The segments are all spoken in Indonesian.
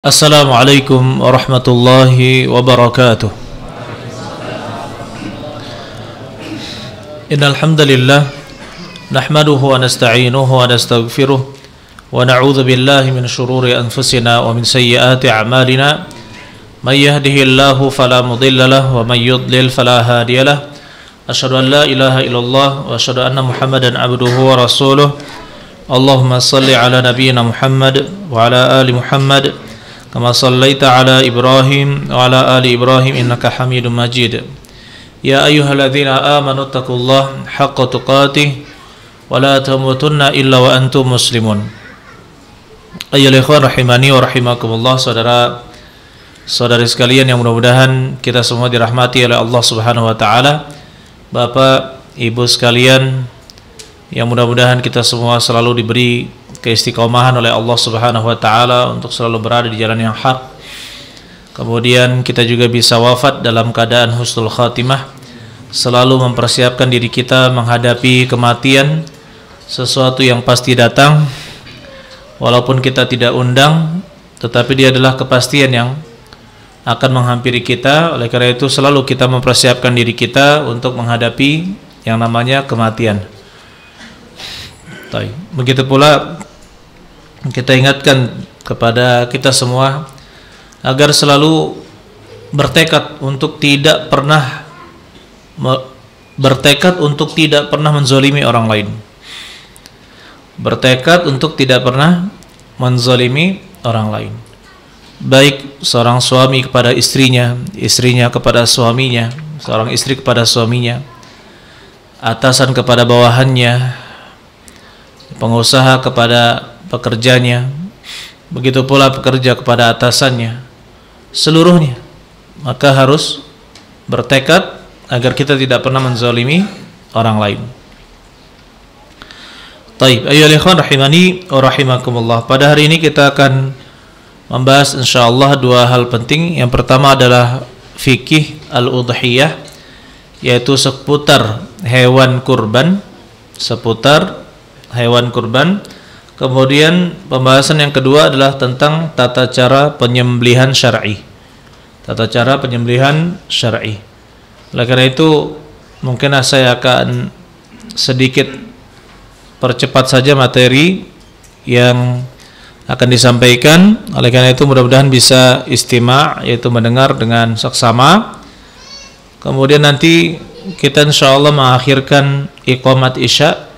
Assalamualaikum warahmatullahi wabarakatuh. Innal hamdalillah nahmaduhu wa nasta'inuhu wa nastaghfiruh wa na'udzu billahi min shururi anfusina wa min sayyiati a'malina. May yahdihillahu fala mudilla lahu wa may yudlil fala hadiya lahu. Asyhadu an la ilaha illallah wa asyhadu anna Muhammadan abduhu wa rasuluh. Allahumma shalli ala nabiyyina Muhammad wa ala ali Muhammad kama sallaita ala Ibrahim wa ala ali Ibrahim innaka Hamidum Majid. Ya ayyuhalladzina amanu taqullaha haqqa tuqatih wa la tamutunna illa wa antum muslimun. Ayyuhal ikhwan rahimani wa rahimakumullah, saudara-saudari sekalian yang mudah-mudahan kita semua dirahmati oleh Allah Subhanahu wa taala. Bapak, Ibu sekalian yang mudah-mudahan kita semua selalu diberi keistiqomahan oleh Allah Subhanahu wa taala untuk selalu berada di jalan yang hak. Kemudian kita juga bisa wafat dalam keadaan husnul khatimah, selalu mempersiapkan diri kita menghadapi kematian, sesuatu yang pasti datang walaupun kita tidak undang, tetapi dia adalah kepastian yang akan menghampiri kita. Oleh karena itu selalu kita mempersiapkan diri kita untuk menghadapi yang namanya kematian. Begitu pula kita ingatkan kepada kita semua agar selalu bertekad untuk tidak pernah menzalimi orang lain. Bertekad untuk tidak pernah menzalimi orang lain. Baik seorang suami kepada istrinya, istrinya kepada suaminya, seorang istri kepada suaminya, atasan kepada bawahannya, pengusaha kepada pekerjanya, begitu pula pekerja kepada atasannya, seluruhnya. Maka harus bertekad agar kita tidak pernah menzalimi orang lain. Taib, ayyuhal ikhwan rahimani wa rahimakumullah. Pada hari ini kita akan membahas insyaallah dua hal penting. Yang pertama adalah fikih al-udhiyah, yaitu seputar hewan kurban, Kemudian pembahasan yang kedua adalah tentang tata cara penyembelihan syar'i. Oleh karena itu mungkin saya akan sedikit percepat saja materi yang akan disampaikan. Oleh karena itu mudah-mudahan bisa istima', yaitu mendengar dengan saksama. Kemudian nanti kita insyaallah mengakhirkan iqamat isya.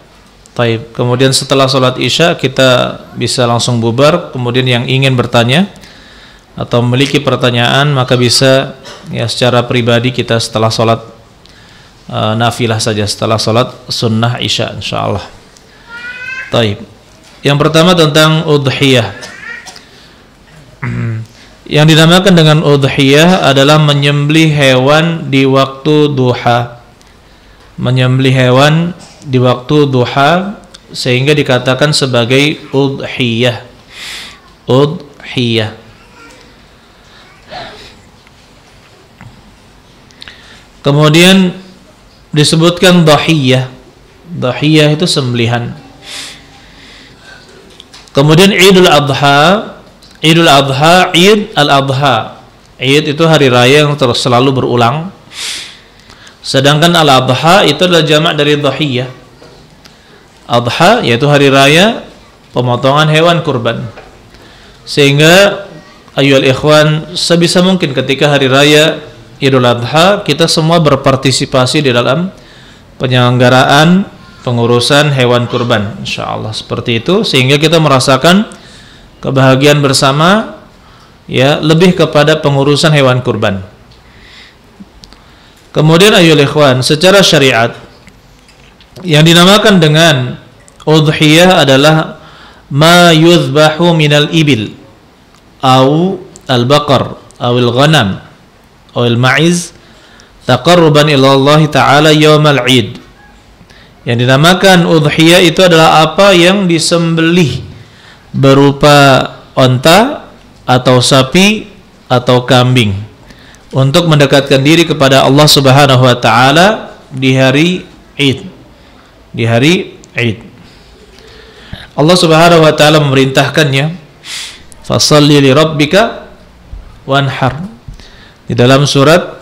Taib. Kemudian setelah sholat isya kita bisa langsung bubar. Kemudian yang ingin bertanya atau memiliki pertanyaan maka bisa ya secara pribadi kita setelah sholat nafilah saja, setelah sholat sunnah isya insyaallah. Taib. Yang pertama tentang udhiyah. Yang dinamakan dengan udhiyah adalah menyembelih hewan di waktu duha. Menyembelih hewan di waktu duha sehingga dikatakan sebagai udhiyah. Kemudian disebutkan dhahiyah. Dhahiyah itu sembelihan. Kemudian Idul Adha, Id al-Adha. Id itu hari raya yang terus selalu berulang. Sedangkan al-Adha itu adalah jamak dari dhahiyah. Adha yaitu hari raya pemotongan hewan kurban. Sehingga ayyuhal ikhwan, sebisa mungkin ketika hari raya Idul Adha kita semua berpartisipasi di dalam penyelenggaraan pengurusan hewan kurban insyaallah, seperti itu, sehingga kita merasakan kebahagiaan bersama, ya, lebih kepada pengurusan hewan kurban. Kemudian ayyuhal ikhwan, secara syariat yang dinamakan dengan udhiyah adalah ma yuzbahu minal ibil au al-baqar au al-ghanam au al-ma'iz taqarruban ila Allah taala yaumal 'id. Yang dinamakan udhiyah itu adalah apa yang disembelih berupa onta atau sapi atau kambing untuk mendekatkan diri kepada Allah Subhanahu wa taala di hari Id. Allah Subhanahu wa taala memerintahkannya Fasholli li rabbika wanhar. Di dalam surat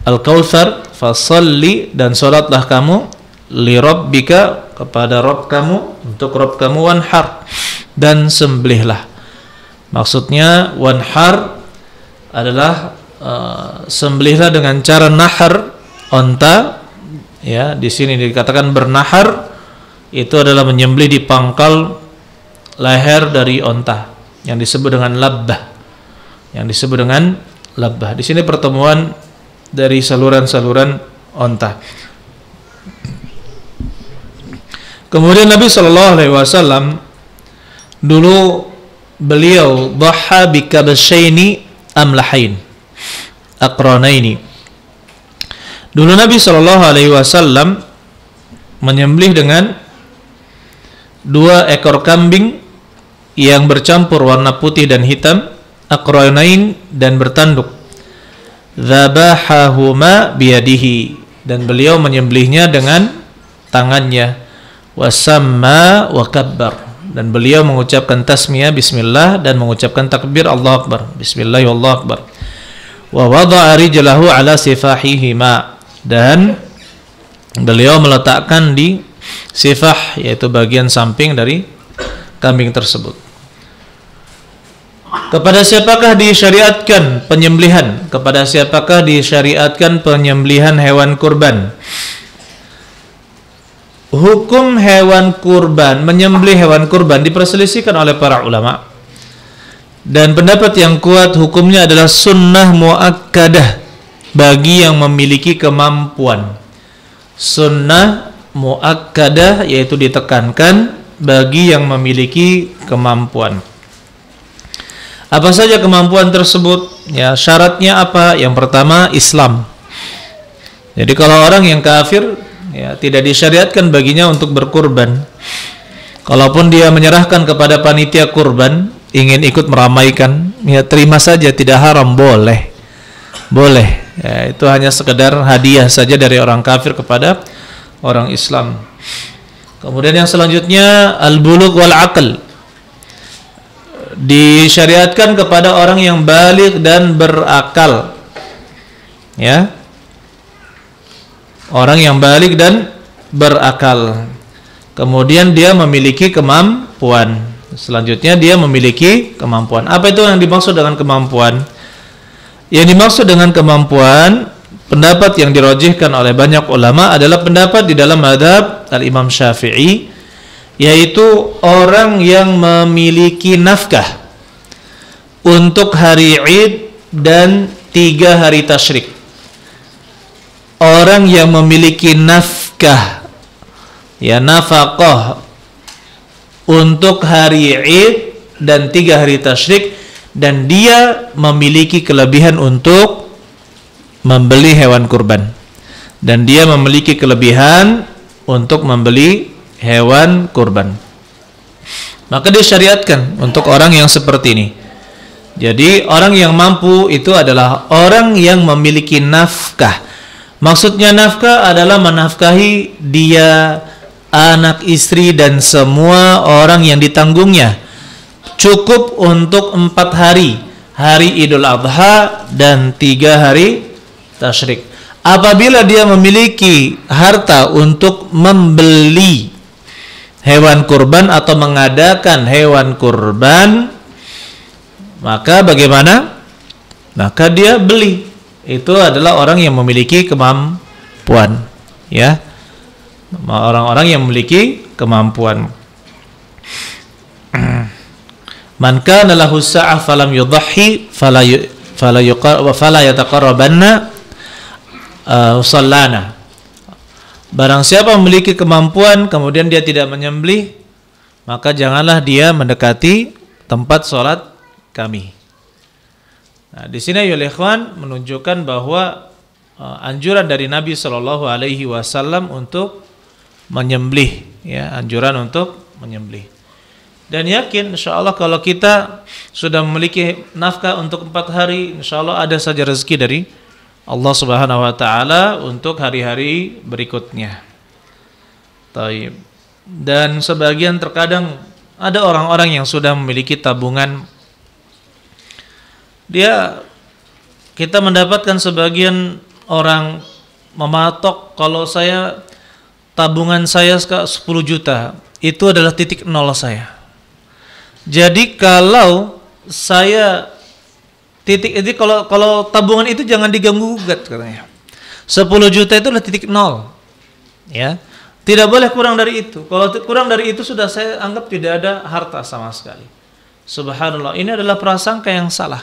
Al-Kautsar, fasholli, dan salatlah kamu, li rabbika, kepada Rabb kamu, untuk Rabb kamu, wanhar, dan sembelihlah. Maksudnya wanhar adalah sembelihlah dengan cara nahar onta, ya. Di sini dikatakan bernahar, itu adalah menyembelih di pangkal leher dari onta yang disebut dengan labbah. Di sini pertemuan dari saluran-saluran onta. Kemudian Nabi SAW dulu beliau dhaha bikabashaini amlahain aqranaini. Dulu Nabi SAW menyembelih dengan 2 ekor kambing yang bercampur warna putih dan hitam, aqranain, dan bertanduk. Dzabahahuma biyadihi, dan beliau menyembelihnya dengan tangannya. Wasamma wa kabbar, dan beliau mengucapkan tasmiyah bismillah dan mengucapkan takbir Allahu akbar, bismillah wallahu akbar. Wa wada'a rijlahu ala sifahihima, dan beliau meletakkan di sifah, yaitu bagian samping dari kambing tersebut. Kepada siapakah disyariatkan penyembelihan? Kepada siapakah disyariatkan penyembelihan hewan kurban? Hukum hewan kurban, menyembelih hewan kurban diperselisihkan oleh para ulama. Dan pendapat yang kuat hukumnya adalah sunnah muakkadah bagi yang memiliki kemampuan. Sunnah muakkadah, yaitu ditekankan bagi yang memiliki kemampuan. Apa saja kemampuan tersebut? Ya, syaratnya apa? Yang pertama, Islam. Jadi kalau orang yang kafir, ya, tidak disyariatkan baginya untuk berkurban. Kalaupun dia menyerahkan kepada panitia kurban, ingin ikut meramaikan, ya terima saja, tidak haram, boleh. Ya, itu hanya sekedar hadiah saja dari orang kafir kepada orang Islam. Kemudian yang selanjutnya, al-bulugh wal aql. Disyariatkan kepada orang yang baligh dan berakal. Ya. Orang yang baligh dan berakal. Kemudian dia memiliki kemampuan. Selanjutnya dia memiliki kemampuan. Apa itu yang dimaksud dengan kemampuan? Yang dimaksud dengan kemampuan, pendapat yang dirojihkan oleh banyak ulama adalah pendapat di dalam mazhab Al-Imam Syafi'i, yaitu orang yang memiliki nafkah untuk hari Id dan 3 hari tasyrik. Orang yang memiliki nafkah, ya, nafkah untuk hari Id dan 3 hari tasyrik, dan dia memiliki kelebihan untuk membeli hewan kurban, dan dia memiliki kelebihan untuk membeli hewan kurban, maka disyariatkan untuk orang yang seperti ini. Jadi orang yang mampu itu adalah orang yang memiliki nafkah. Maksudnya nafkah adalah menafkahi dia, anak, istri, dan semua orang yang ditanggungnya, cukup untuk 4 hari, hari Idul Adha dan 3 hari tasyrik. Apabila dia memiliki harta untuk membeli hewan kurban atau mengadakan hewan kurban, maka bagaimana? Maka dia beli. Itu adalah orang yang memiliki kemampuan, ya. Orang-orang yang memiliki kemampuan. Man kana lahu sa'ah falam yudhhi fala yataqarrabanna sallana. Barang siapa memiliki kemampuan kemudian dia tidak menyembelih, maka janganlah dia mendekati tempat sholat kami. Nah, di sini ya ikhwan menunjukkan bahwa anjuran dari Nabi Shallallahu Alaihi Wasallam untuk menyembelih, ya, anjuran untuk menyembelih. Dan yakin insya Allah kalau kita sudah memiliki nafkah untuk 4 hari, insya Allah ada saja rezeki dari Allah Subhanahu Wa Taala untuk hari-hari berikutnya. Taib. Dan sebagian terkadang Ada orang-orang yang sudah memiliki tabungan, kita mendapatkan sebagian orang mematok, kalau tabungan saya 10 juta, itu adalah titik nol saya. Jadi kalau saya kalau tabungan itu jangan diganggu gugat katanya. 10 juta itu adalah titik nol. Ya. Tidak boleh kurang dari itu. Kalau kurang dari itu sudah saya anggap tidak ada harta sama sekali. Subhanallah, ini adalah prasangka yang salah.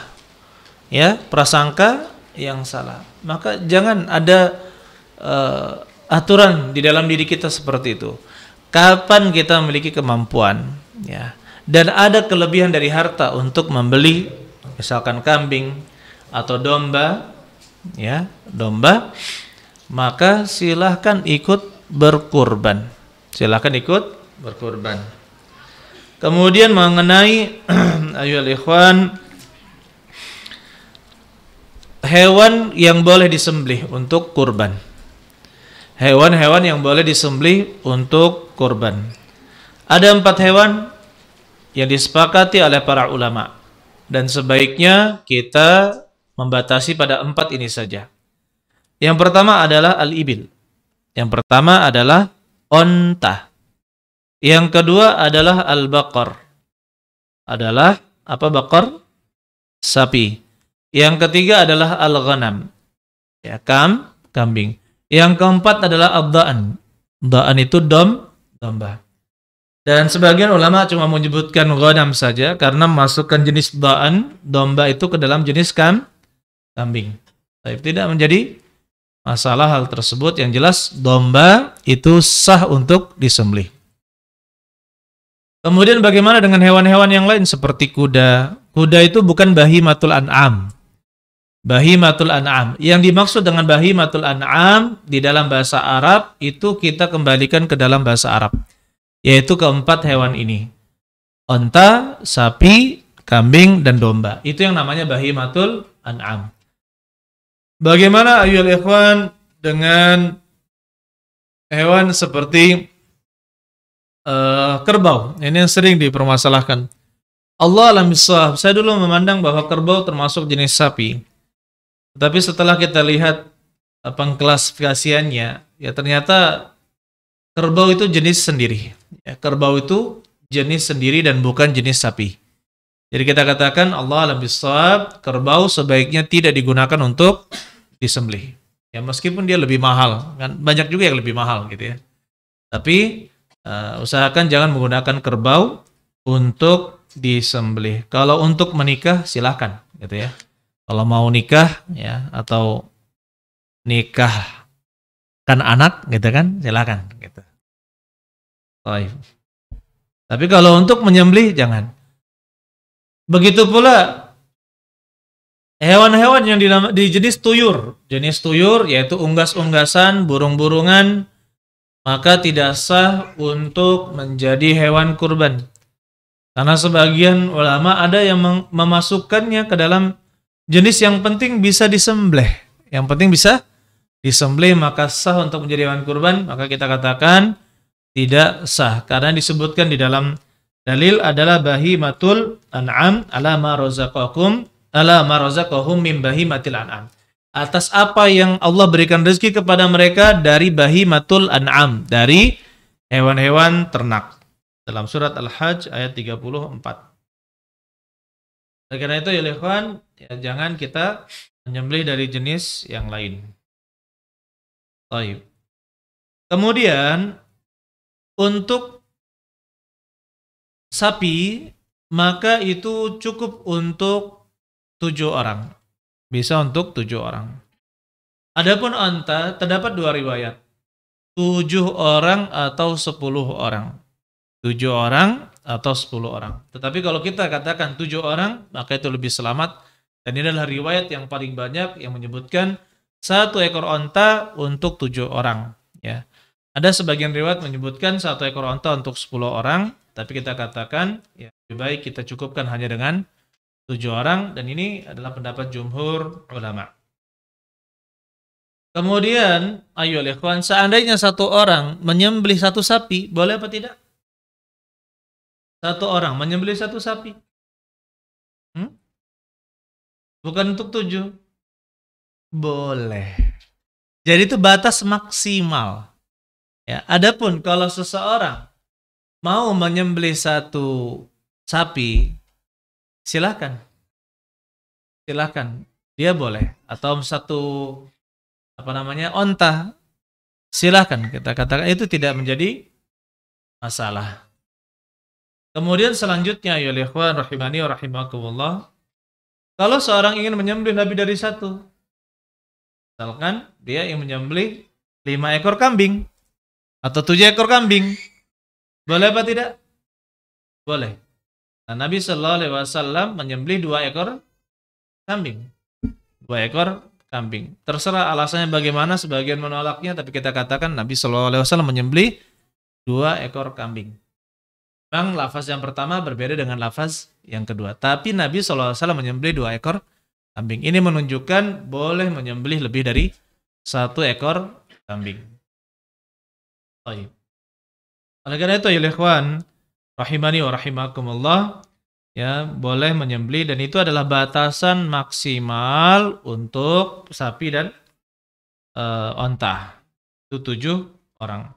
Ya, prasangka yang salah. Maka jangan ada aturan di dalam diri kita seperti itu. Kapan kita memiliki kemampuan, ya, dan ada kelebihan dari harta untuk membeli misalkan kambing atau domba, ya, domba, maka silahkan ikut berkurban. Silahkan ikut berkurban. Kemudian mengenai ayyuhal ikhwan, hewan yang boleh disembelih untuk kurban. Hewan-hewan yang boleh disembelih untuk kurban. Ada 4 hewan yang disepakati oleh para ulama, dan sebaiknya kita membatasi pada 4 ini saja. Yang pertama adalah al-ibil. Yang pertama adalah onta. Yang kedua adalah al-baqar. Adalah apa baqar? Sapi. Yang ketiga adalah al-ghanam. Ya, kambing. Yang keempat adalah ad-da'an. Da'an itu domba. Dan sebagian ulama cuma menyebutkan ghanam saja karena memasukkan jenis da'an, domba itu ke dalam jenis kambing. Tapi tidak menjadi masalah hal tersebut. Yang jelas domba itu sah untuk disembelih. Kemudian bagaimana dengan hewan-hewan yang lain seperti kuda? Kuda itu bukan bahimatul an'am. Bahimatul an'am. Yang dimaksud dengan bahimatul an'am di dalam bahasa Arab itu kita kembalikan ke dalam bahasa Arab, yaitu keempat hewan ini. Onta, sapi, kambing, dan domba. Itu yang namanya bahimatul an'am. Bagaimana ayyuhal ikhwan dengan hewan seperti kerbau? Ini yang sering dipermasalahkan. Allah alam bissawab. Saya dulu memandang bahwa kerbau termasuk jenis sapi. Tapi setelah kita lihat pengklasifikasiannya, ya ternyata kerbau itu jenis sendiri. Ya, kerbau itu jenis sendiri dan bukan jenis sapi. Jadi kita katakan Allah alam bissawab, kerbau sebaiknya tidak digunakan untuk disembelih. Ya meskipun dia lebih mahal, kan banyak juga yang lebih mahal gitu ya. Tapi usahakan jangan menggunakan kerbau untuk disembelih. Kalau untuk menikah silahkan gitu ya. Kalau mau nikah ya atau nikahkan anak gitu kan silahkan gitu. Baik. Tapi kalau untuk menyembelih jangan. Begitu pula hewan-hewan yang di jenis tuyur yaitu unggas-unggasan, burung-burungan, maka tidak sah untuk menjadi hewan kurban. Karena sebagian ulama ada yang memasukkannya ke dalam jenis yang penting bisa disembelih. Yang penting bisa disembelih maka sah untuk menjadi hewan kurban, maka kita katakan tidak sah. Karena disebutkan di dalam dalil adalah bahimatul an'am ala ma razaqahum min bahimatil an'am. Atas apa yang Allah berikan rezeki kepada mereka dari bahimatul an'am, dari hewan-hewan ternak. Dalam surat Al-Hajj ayat 34. Oleh karena itu ya ikhwan, ya, jangan kita menyembelih dari jenis yang lain. Baik. Kemudian untuk sapi maka itu cukup untuk 7 orang. Bisa untuk 7 orang. Adapun unta terdapat 2 riwayat. 7 orang atau 10 orang. 7 orang atau 10 orang. Tetapi kalau kita katakan 7 orang, maka itu lebih selamat. Dan ini adalah riwayat yang paling banyak yang menyebutkan 1 ekor onta untuk 7 orang. Ya. Ada sebagian riwayat menyebutkan 1 ekor onta untuk 10 orang. Tapi kita katakan, ya, lebih baik kita cukupkan hanya dengan 7 orang. Dan ini adalah pendapat jumhur ulama. Kemudian, ayo ikhwan, seandainya 1 orang menyembelih 1 sapi, boleh apa tidak? Satu orang menyembelih satu sapi. Hmm? Bukan untuk 7. Boleh. Jadi itu batas maksimal. Ya, adapun kalau seseorang mau menyembelih satu sapi, silakan. Silakan. Dia boleh. Atau satu onta, silakan. Kita katakan itu tidak menjadi masalah. Kemudian selanjutnya ya ikhwan rahimani wa rahimakumullah, kalau seorang ingin menyembelih lebih dari satu, misalkan dia ingin menyembelih 5 ekor kambing atau 7 ekor kambing, boleh apa tidak? Boleh. Nah, Nabi Shallallahu Alaihi Wasallam menyembelih 2 ekor kambing, 2 ekor kambing. Terserah alasannya bagaimana, sebagian menolaknya, tapi kita katakan Nabi Shallallahu Alaihi Wasallam menyembelih 2 ekor kambing. Memang lafaz yang pertama berbeda dengan lafaz yang kedua. Tapi Nabi SAW menyembelih 2 ekor kambing. Ini menunjukkan boleh menyembelih lebih dari 1 ekor kambing. Baik. Oleh karena itu ya ikhwan rahimani wa rahimakumullah, ya, boleh menyembelih, dan itu adalah batasan maksimal untuk sapi dan onta. Itu 7 orang.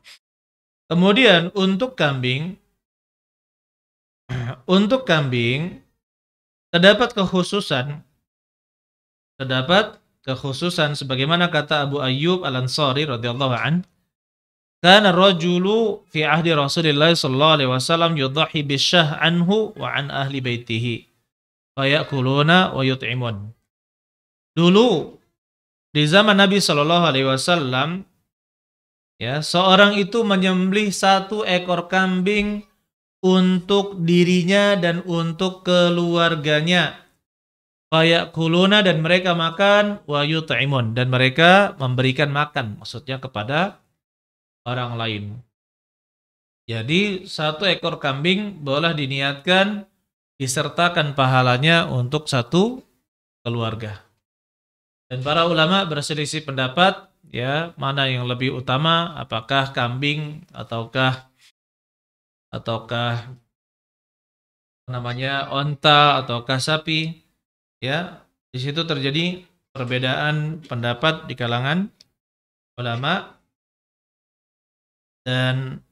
Kemudian untuk kambing terdapat kekhususan sebagaimana kata Abu Ayyub Al-Ansari radhiyallahu an, kana rajulu fi ahdi Rasulillah sallallahu alaihi wasallam yudhahi bisyah anhu wa an ahli baitihi fa ya'kuluna wa yut'imun. Dulu di zaman Nabi sallallahu alaihi wasallam, ya, seorang itu menyembelih 1 ekor kambing untuk dirinya dan untuk keluarganya. Fayakuluna, dan mereka makan, wa yut'imun, dan mereka memberikan makan, maksudnya kepada orang lain. Jadi 1 ekor kambing boleh diniatkan disertakan pahalanya untuk 1 keluarga. Dan para ulama berselisih pendapat, ya, mana yang lebih utama, apakah kambing ataukah onta ataukah sapi, ya. Di situ terjadi perbedaan pendapat di kalangan ulama, dan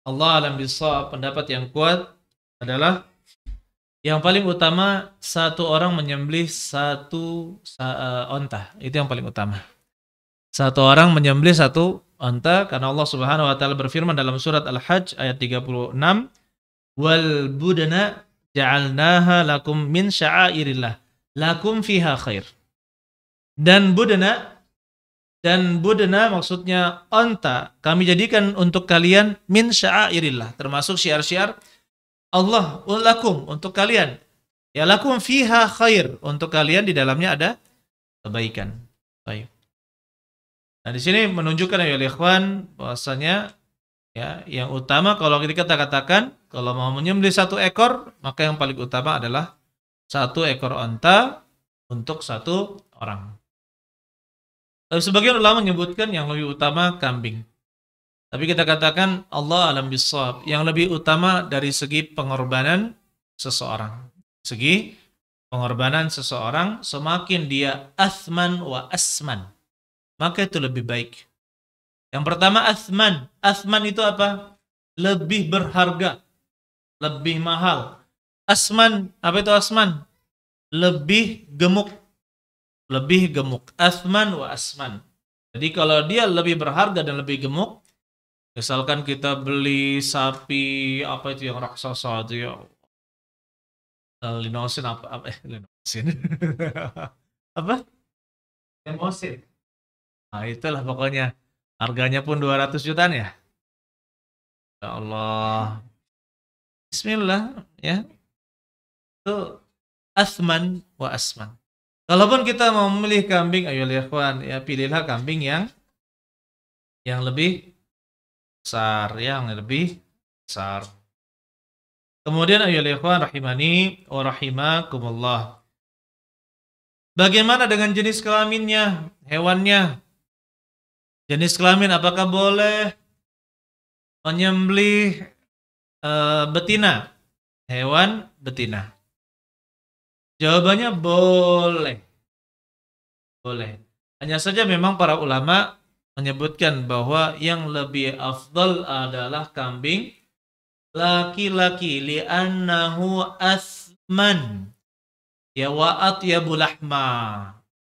Allah alam bisawab, pendapat yang kuat adalah yang paling utama 1 orang menyembelih 1 onta. Itu yang paling utama. 1 orang menyembelih 1 onta, karena Allah Subhanahu wa taala berfirman dalam surat Al-Hajj ayat 36, wal budana ja'alnaha lakum min sya'airillah lakum fiha khair. Dan budana maksudnya onta kami jadikan untuk kalian min sya'airillah, termasuk syiar-syiar Allah, lakum, untuk kalian. Ya, lakum fiha khair, untuk kalian di dalamnya ada kebaikan. Baik. Nah, di sini menunjukkan ya ikhwan bahwasanya, ya, yang utama kalau kita katakan kalau mau menyembelih 1 ekor, maka yang paling utama adalah 1 ekor onta untuk 1 orang. Tapi sebagian ulama menyebutkan yang lebih utama kambing. Tapi kita katakan Allah alam bisawab, yang lebih utama dari segi pengorbanan seseorang. Semakin dia athman wa asman, maka itu lebih baik. Yang pertama athman. Athman itu apa? Lebih berharga, lebih mahal. Asman, apa itu asman? Lebih gemuk. Athman wa asman. Jadi kalau dia lebih berharga dan lebih gemuk, misalkan kita beli sapi apa itu yang raksasa itu ya, linosin linosin apa? Limosin. Nah, itulah pokoknya. Harganya pun 200 jutaan ya. Ya Allah. Bismillah, ya. Itu athman wa asman. Kalaupun kita mau memilih kambing, ayo ikhwan, ya, pilihlah kambing yang lebih besar, Kemudian ayo ikhwan rahimani wa rahimakumullah. Bagaimana dengan jenis kelaminnya, hewannya? Jenis kelamin, apakah boleh menyembelih betina? hewan betina? Jawabannya boleh. Boleh. Hanya saja memang para ulama menyebutkan bahwa yang lebih afdal adalah kambing laki-laki li'annahu asman ya wa atyabul lahma.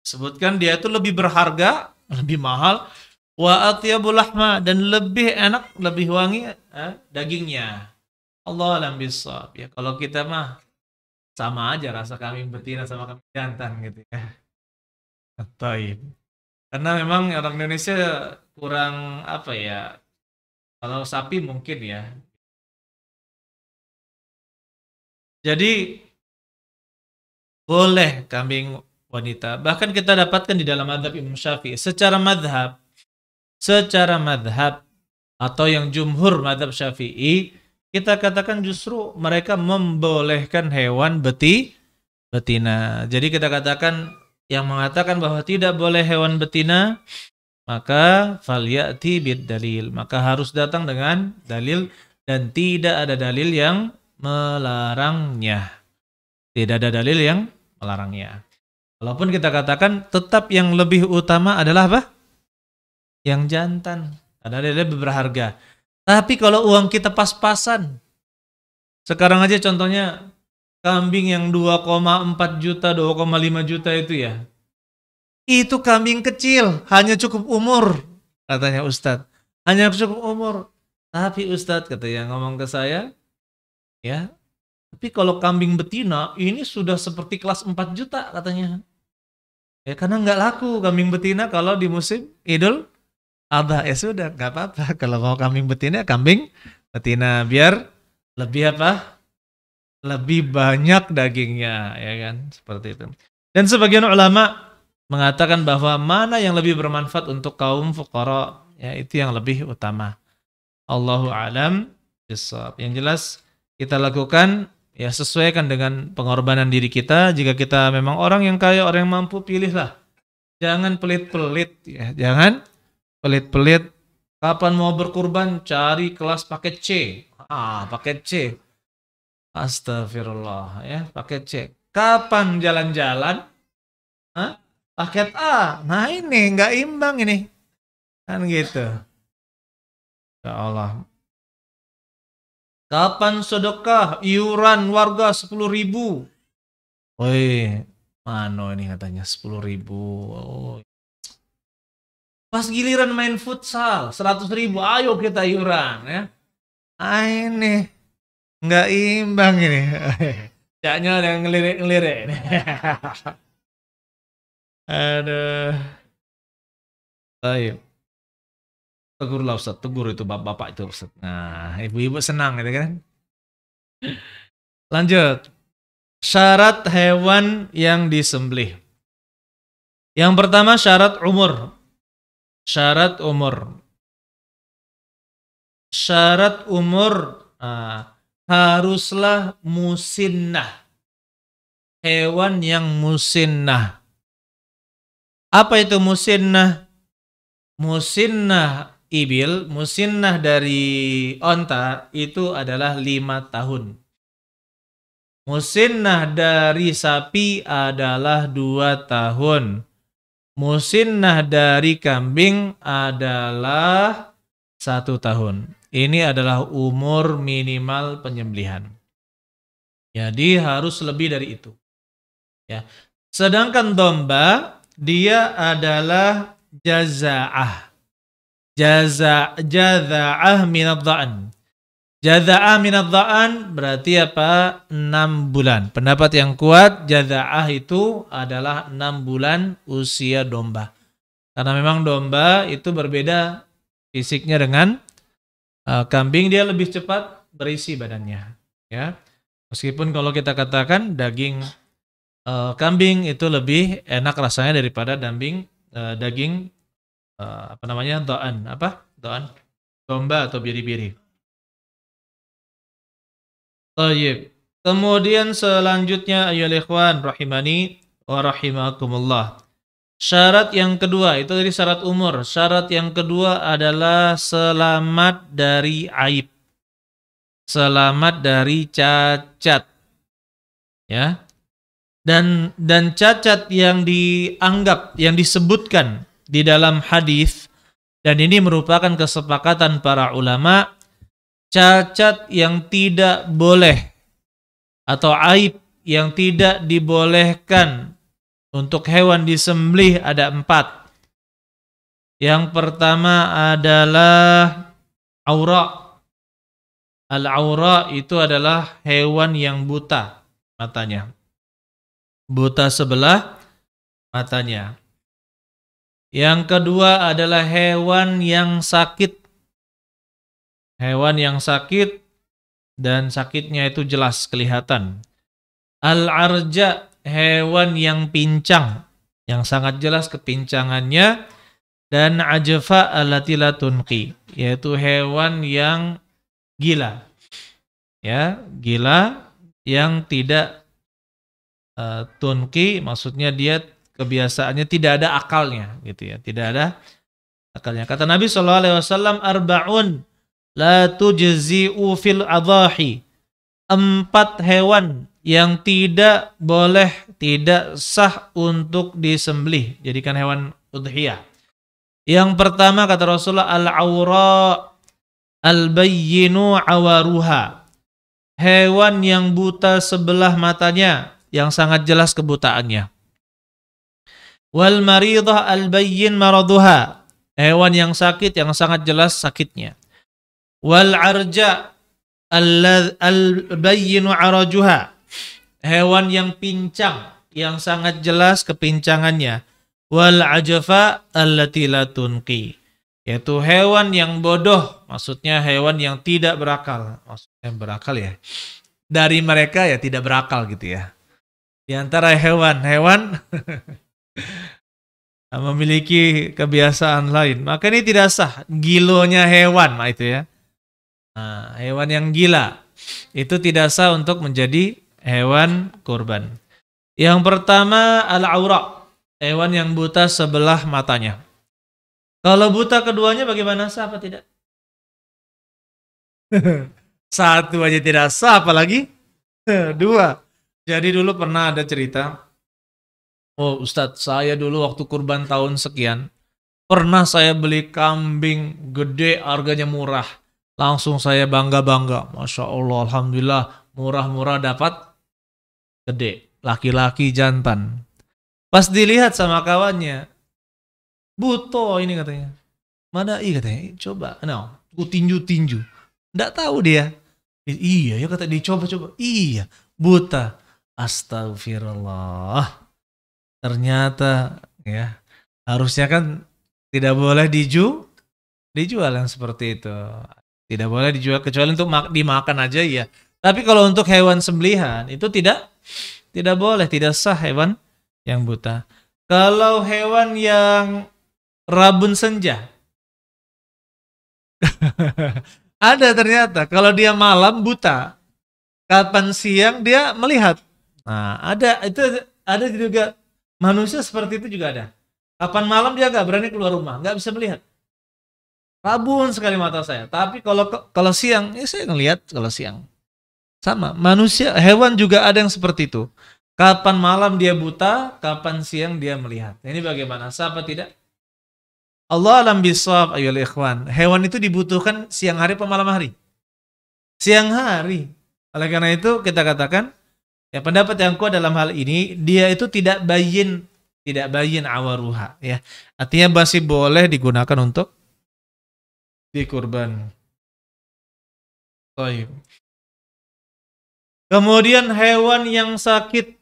Sebutkan dia itu lebih berharga, lebih mahal, wa atyabul lahma, dan lebih enak, lebih wangi dagingnya. Allah alam bisawab. Ya kalau kita mah sama aja rasa kambing betina sama kambing jantan gitu ya. Taib. Karena memang orang Indonesia kurang apa ya, kalau sapi mungkin ya. Jadi boleh kambing wanita. Bahkan kita dapatkan di dalam mazhab Imam Syafi'i. Secara madhab atau yang jumhur mazhab Syafi'i, kita katakan justru mereka membolehkan hewan betina. Jadi kita katakan yang mengatakan bahwa tidak boleh hewan betina, maka falyati bid dalil, maka harus datang dengan dalil, dan tidak ada dalil yang melarangnya. Tidak ada dalil yang melarangnya. Walaupun kita katakan tetap yang lebih utama adalah apa? Yang jantan. Karena dia lebih berharga. Tapi kalau uang kita pas-pasan, sekarang aja contohnya kambing yang 2,4 juta, 2,5 juta itu ya. Itu kambing kecil, hanya cukup umur, katanya Ustadz. Hanya cukup umur. Tapi Ustadz katanya ngomong ke saya, ya, tapi kalau kambing betina ini sudah seperti kelas 4 juta katanya. Ya karena nggak laku kambing betina kalau di musim Idul Adha. Ya sudah, nggak apa-apa. Kalau mau kambing betina biar lebih apa? Lebih banyak dagingnya, ya kan? Seperti itu. Dan sebagian ulama mengatakan bahwa mana yang lebih bermanfaat untuk kaum fuqara, ya itu yang lebih utama. Allahu a'lam bishawab. Yang jelas kita lakukan ya sesuaikan dengan pengorbanan diri kita. Jika kita memang orang yang kaya, orang yang mampu, pilihlah. Jangan pelit-pelit ya, jangan pelit-pelit. Kapan mau berkurban, cari kelas paket C. Paket C. Astagfirullah ya, paket C. Kapan jalan-jalan? Paket A. Nah ini nggak imbang ini. Kan gitu. Ya Allah. Kapan sedekah? Iuran warga 10.000. Woi, mano ini katanya 10.000. Oh. Pas giliran main futsal 100.000. Ayo kita iuran ya. Ini nggak imbang ini. Caknya ada yang ngelirik-ngelirik. Aduh. Baik. Tegurlah Ustaz, tegur itu bapak-bapak itu Ustaz. Nah, ibu-ibu senang gitu kan. Lanjut. Syarat hewan yang disembelih. Yang pertama syarat umur. Syarat umur. Syarat umur haruslah musinnah. Hewan yang musinnah. Apa itu musinnah? Musinnah ibil, musinnah dari onta itu adalah 5 tahun. Musinnah dari sapi adalah 2 tahun. Musinnah dari kambing adalah 1 tahun. Ini adalah umur minimal penyembelihan. Jadi harus lebih dari itu. Ya. Sedangkan domba dia adalah jaza'ah. Jaza'ah minadh dha'an. Jaza'ah minadh dha'an berarti apa? 6 bulan. Pendapat yang kuat jaza'ah itu adalah 6 bulan usia domba. Karena memang domba itu berbeda fisiknya dengan kambing, dia lebih cepat berisi badannya. Ya. Meskipun kalau kita katakan daging kambing itu lebih enak rasanya daripada daging dha'an, domba atau biri-biri. Tayyib. Kemudian selanjutnya ayyuhal ikhwan rahimani wa rahimakumullah. Syarat yang kedua itu dari syarat umur. Syarat yang kedua adalah selamat dari aib. selamat dari cacat. Ya. Dan cacat yang dianggap, yang disebutkan di dalam hadis, dan ini merupakan kesepakatan para ulama, cacat yang tidak boleh atau aib yang tidak dibolehkan untuk hewan disembelih ada 4. Yang pertama adalah aura. Al-aura itu adalah hewan yang buta matanya. Buta sebelah matanya. Yang kedua adalah hewan yang sakit. Hewan yang sakit dan sakitnya itu jelas kelihatan. Al-arja, hewan yang pincang, yang sangat jelas kepincangannya. Dan ajfa allati la tunqi, yaitu hewan yang gila. Ya, gila yang tidak tunqi, maksudnya dia kebiasaannya tidak ada akalnya gitu ya, tidak ada akalnya. Kata Nabi SAW, arba'un la tujzi'u fil adhahi. 4 hewan yang tidak boleh, tidak sah untuk disembelih, jadikan hewan udhiyah. Yang pertama kata Rasulullah, al-aura al-bayyinu awaruha. Hewan yang buta sebelah matanya, yang sangat jelas kebutaannya. Wal maridah al-bayyin maraduha. Hewan yang sakit, yang sangat jelas sakitnya. Wal arja al-bayyinu arajuha. Hewan yang pincang, yang sangat jelas kepincangannya. Wal ajfa allati la tunqi. Yaitu hewan yang bodoh, maksudnya hewan yang tidak berakal. Maksudnya berakal ya. Dari mereka ya tidak berakal gitu ya. Di antara hewan-hewan memiliki kebiasaan lain, maka ini tidak sah. Gilonya hewan, itu ya. Nah, hewan yang gila itu tidak sah untuk menjadi hewan kurban. Yang pertama al-aura, hewan yang buta sebelah matanya. Kalau buta keduanya bagaimana, sah apa tidak? Satu aja tidak sah, apalagi 2. Jadi dulu pernah ada cerita, oh Ustadz, saya dulu waktu kurban tahun sekian, pernah saya beli kambing gede, harganya murah. Langsung saya bangga-bangga. Masya Allah, Alhamdulillah, murah-murah dapat gede. Laki-laki jantan. Pas dilihat sama kawannya, buto ini katanya. Mana katanya, coba. Nah, tinju-tinju. Nggak tahu dia. Iya ya kata, dicoba-coba. Iya, buta. Astagfirullah. Ternyata ya, harusnya kan tidak boleh dijual yang seperti itu. Tidak boleh dijual kecuali untuk dimakan aja ya. Tapi kalau untuk hewan sembelihan itu tidak boleh, tidak sah hewan yang buta. Kalau hewan yang rabun senja. Ada ternyata kalau dia malam buta, kapan siang dia melihat. Nah, ada juga manusia seperti itu juga ada. Kapan malam dia nggak berani keluar rumah, nggak bisa melihat. Rabun sekali mata saya. Tapi kalau siang, ya saya ngelihat kalau siang. Sama, manusia, hewan juga ada yang seperti itu. Kapan malam dia buta, kapan siang dia melihat. Ini bagaimana? Sah apa tidak? Allah alam bisawab ayyuhal ikhwan. Hewan itu dibutuhkan siang hari atau malam hari? Siang hari. Oleh karena itu kita katakan, ya pendapat yang kuat dalam hal ini, dia itu tidak bayyin awaruha. Ya. Artinya masih boleh digunakan untuk dikurban. Baik. Kemudian hewan yang sakit,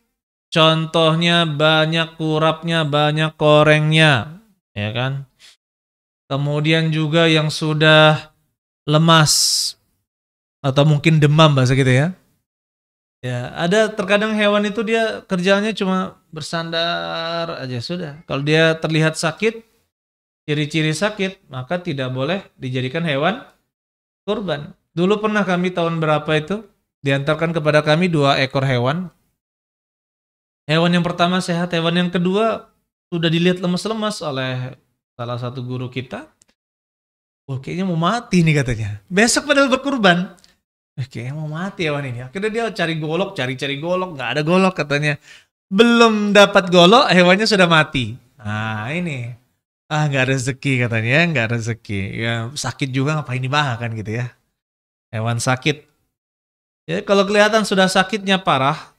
contohnya banyak kurapnya, banyak korengnya, ya kan? Kemudian juga yang sudah lemas atau mungkin demam bahasa gitu ya. Ya, ada terkadang hewan itu dia kerjanya cuma bersandar aja sudah. Kalau dia terlihat sakit, ciri-ciri sakit, maka tidak boleh dijadikan hewan kurban. Dulu pernah kami tahun berapa itu diantarkan kepada kami 2 ekor hewan. Hewan yang pertama sehat, hewan yang kedua sudah dilihat lemas-lemas oleh salah satu guru kita. Oh, kayaknya mau mati nih katanya. Besok padahal berkurban. Kayaknya mau mati hewan ini. Akhirnya dia cari golok, cari golok, nggak ada golok katanya. Belum dapat golok, hewannya sudah mati. Nah ini, nggak rezeki katanya, nggak rezeki. Ya sakit juga ngapain dimakan gitu ya. Hewan sakit. Ya kalau kelihatan sudah sakitnya parah,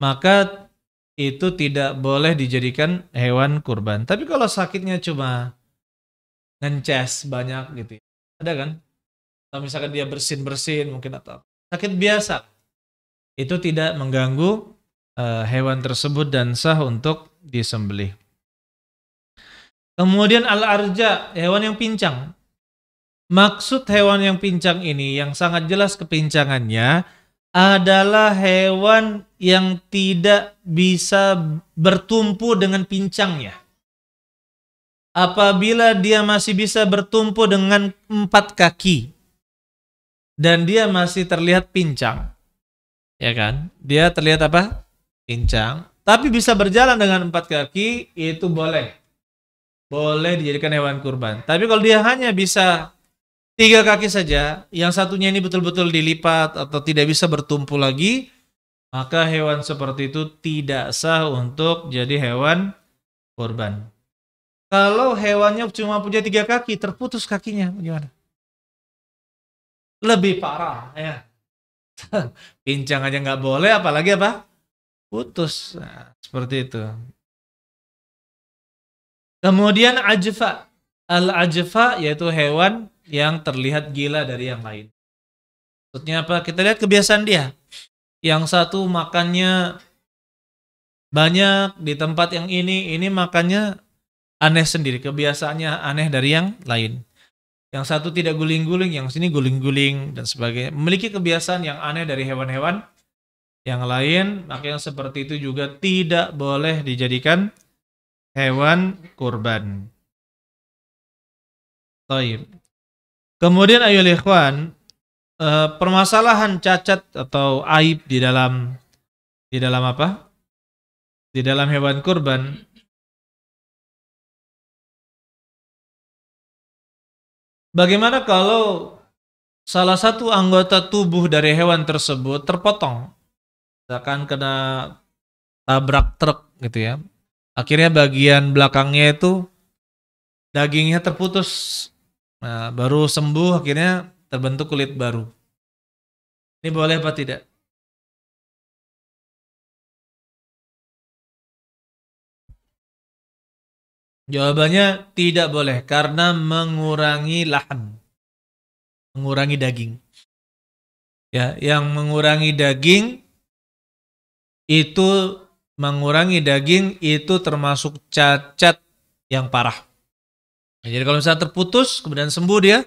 maka itu tidak boleh dijadikan hewan kurban. Tapi kalau sakitnya cuma ngences banyak gitu ya. Ada kan? Atau misalkan dia bersin-bersin mungkin atau sakit biasa. Itu tidak mengganggu hewan tersebut dan sah untuk disembelih. Kemudian al-arja, hewan yang pincang. Maksud hewan yang pincang ini yang sangat jelas kepincangannya adalah hewan yang tidak bisa bertumpu dengan pincangnya. Apabila dia masih bisa bertumpu dengan 4 kaki dan dia masih terlihat pincang, ya kan? Dia terlihat apa? Pincang. Tapi bisa berjalan dengan 4 kaki, itu boleh. Boleh dijadikan hewan kurban. Tapi kalau dia hanya bisa 3 kaki saja, yang satunya ini betul-betul dilipat atau tidak bisa bertumpu lagi, maka hewan seperti itu tidak sah untuk jadi hewan kurban. Kalau hewannya cuma punya 3 kaki, terputus kakinya, bagaimana? Lebih parah, ya. Pincang aja nggak boleh, apalagi apa? Putus. Nah, seperti itu. Kemudian ajfa. Al-ajfa yaitu hewan yang terlihat gila dari yang lain. Maksudnya apa? Kita lihat kebiasaan dia. Yang satu makannya banyak di tempat yang ini makannya aneh sendiri. Kebiasaannya aneh dari yang lain. Yang satu tidak guling-guling, yang sini guling-guling dan sebagainya. Memiliki kebiasaan yang aneh dari hewan-hewan yang lain, maka yang seperti itu juga tidak boleh dijadikan hewan kurban. Baik. Kemudian ayolah ikhwan, permasalahan cacat atau aib di dalam apa? Di dalam hewan kurban. Bagaimana kalau salah satu anggota tubuh dari hewan tersebut terpotong? Misalkan kena tabrak truk gitu ya. Akhirnya bagian belakangnya itu dagingnya terputus. Nah, baru sembuh akhirnya terbentuk kulit baru. Ini boleh apa tidak? Jawabannya tidak boleh karena mengurangi lahan. Mengurangi daging. Ya, yang mengurangi daging itu termasuk cacat yang parah. Jadi kalau misalnya terputus kemudian sembuh dia,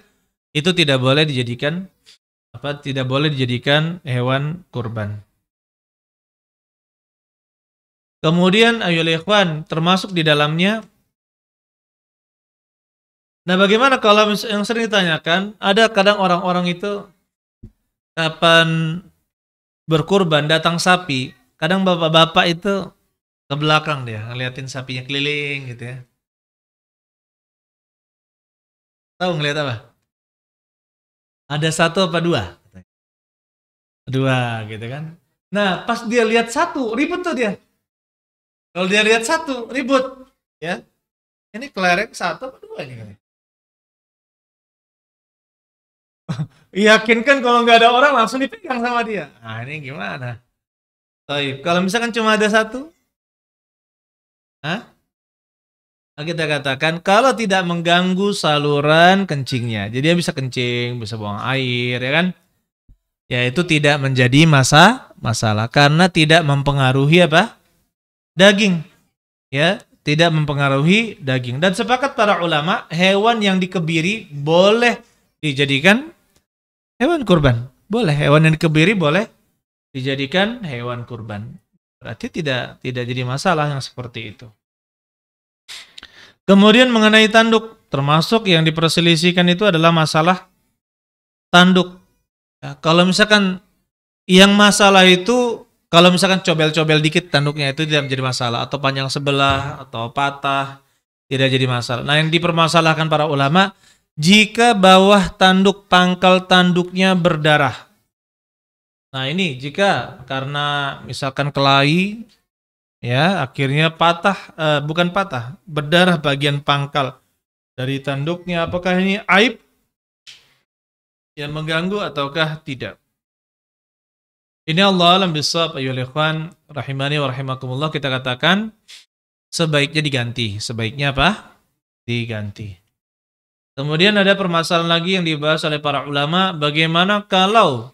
itu tidak boleh dijadikan hewan kurban. Kemudian ayolah ikhwan, termasuk di dalamnya. Nah, bagaimana kalau yang sering ditanyakan, ada kadang orang-orang itu kapan berkurban datang sapi, kadang bapak-bapak itu ke belakang dia ngeliatin sapinya keliling gitu ya. Tahu ngeliat apa? Ada 1 apa 2? 2 gitu kan. Nah, pas dia lihat 1, ribut tuh dia. Kalau dia lihat 1, ribut. Ya. Ini kelereng 1 apa 2 ini kali? Yakinkan kalau nggak ada orang langsung dipegang sama dia. Nah, ini gimana? Baik, kalau misalkan cuma ada 1, kita katakan kalau tidak mengganggu saluran kencingnya, jadi dia bisa kencing, bisa buang air, ya kan? Ya itu tidak menjadi masalah karena tidak mempengaruhi apa? Daging, ya tidak mempengaruhi daging. Dan sepakat para ulama, hewan yang dikebiri boleh dijadikan hewan kurban. Boleh, hewan yang dikebiri boleh dijadikan hewan kurban. Berarti tidak jadi masalah yang seperti itu. Kemudian mengenai tanduk, termasuk yang diperselisihkan itu adalah masalah tanduk. Ya, kalau misalkan yang masalah itu, kalau misalkan cobel-cobel dikit tanduknya itu tidak menjadi masalah, atau panjang sebelah, atau patah, tidak jadi masalah. Nah, yang dipermasalahkan para ulama, jika bawah tanduk, pangkal tanduknya berdarah, Nah ini jika karena misalkan kelahi, ya akhirnya patah, bukan patah, berdarah bagian pangkal dari tanduknya, apakah ini aib yang mengganggu ataukah tidak? Ini Allah alam bisawab, ayyuhal ikhwan rahimani wa rahimakumullah. Kita katakan sebaiknya diganti. Sebaiknya apa? Diganti. Kemudian ada permasalahan lagi yang dibahas oleh para ulama, bagaimana kalau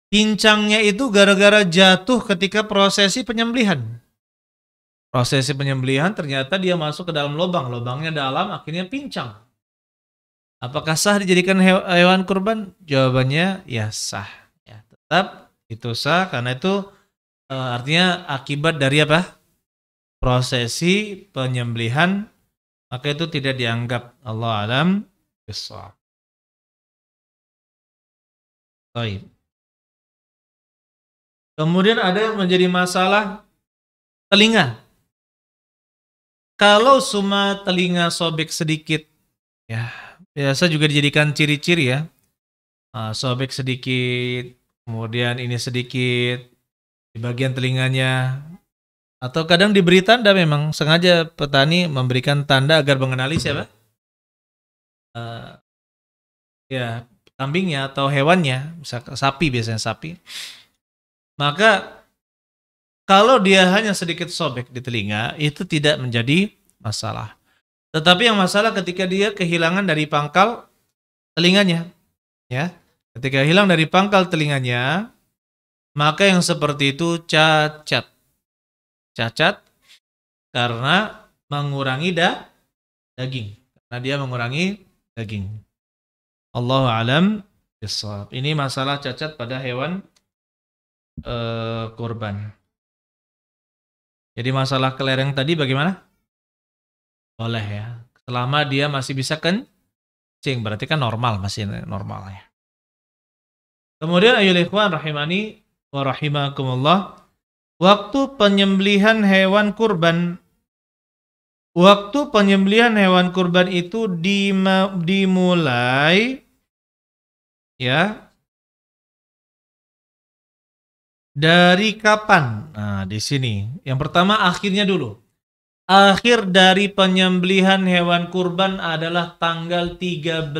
pincangnya itu gara-gara jatuh ketika prosesi penyembelihan. Prosesi penyembelihan ternyata dia masuk ke dalam lubang, lubangnya dalam, akhirnya pincang. Apakah sah dijadikan hewan kurban? Jawabannya ya sah. Ya, tetap itu sah karena itu artinya akibat dari apa? Prosesi penyembelihan, maka itu tidak dianggap. Allah alam bissawab. Baik. Kemudian ada yang menjadi masalah telinga. Kalau cuma telinga sobek sedikit, ya biasa juga dijadikan ciri-ciri ya. Sobek sedikit, kemudian ini sedikit di bagian telinganya. Atau kadang diberi tanda, memang sengaja petani memberikan tanda agar mengenali siapa? Ya kambingnya atau hewannya, misalkan sapi, biasanya sapi. Maka kalau dia hanya sedikit sobek di telinga, itu tidak menjadi masalah. Tetapi yang masalah ketika dia kehilangan dari pangkal telinganya. Ya, ketika hilang dari pangkal telinganya, maka yang seperti itu cacat. Cacat karena mengurangi daging. Karena dia mengurangi daging. Allahu alam bissawab. Ini masalah cacat pada hewan kurban. Jadi masalah kelereng tadi bagaimana? Boleh ya. Selama dia masih bisa kencing, berarti kan normal, masih normal ya. Kemudian ayyuhal ikhwan rahimani wa rahimakumullah, waktu penyembelihan hewan kurban itu dimulai ya dari kapan? Nah, di sini. Yang pertama akhirnya dulu. Akhir dari penyembelihan hewan kurban adalah tanggal 13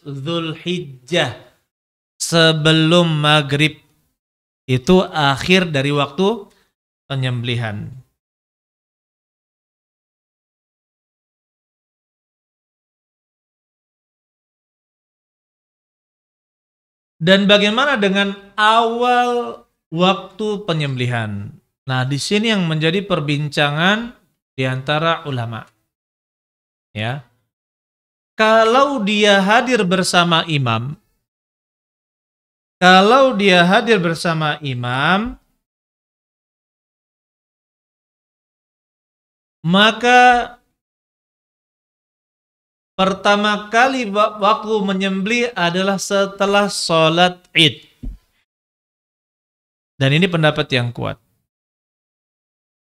Zulhijjah. Sebelum maghrib. Itu akhir dari waktu penyembelihan. Dan bagaimana dengan awal waktu penyembelihan? Nah, di sini yang menjadi perbincangan di antara ulama. Ya. Kalau dia hadir bersama imam, maka pertama kali waktu menyembelih adalah setelah sholat Id. Dan ini pendapat yang kuat.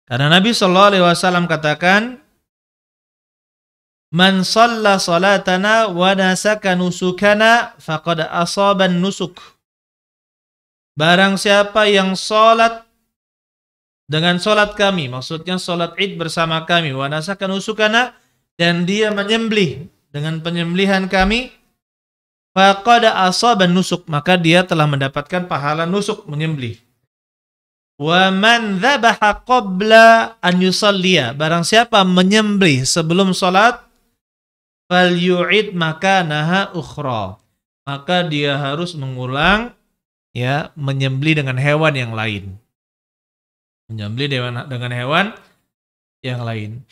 Karena Nabi SAW katakan, "Man shalla salatana wa nasaka nusukana faqad asaban nusuk." Barang siapa yang sholat dengan sholat kami, maksudnya sholat Id bersama kami, wa nasaka nusukana, dan dia menyembelih dengan penyembelihan kami, faqad asaban nusuk, maka dia telah mendapatkan pahala nusuk, menyembelih. Wa man dzabaha qabla an yusalliya, barang siapa menyembelih sebelum salat, fal yu'id makanaha ukhra, maka dia harus mengulang ya, menyembelih dengan hewan yang lain. Menyembelih dengan hewan yang lain.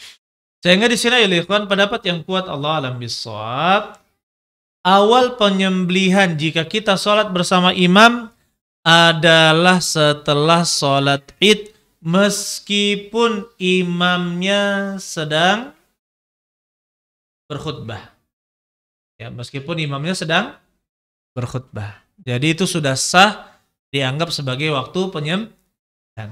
Sehingga di sini ya ikhwan, pendapat yang kuat Allah alam bissawab, awal penyembelihan jika kita sholat bersama imam adalah setelah sholat Id, meskipun imamnya sedang berkhutbah. Ya, meskipun imamnya sedang berkhutbah. Jadi itu sudah sah dianggap sebagai waktu penyembelihan.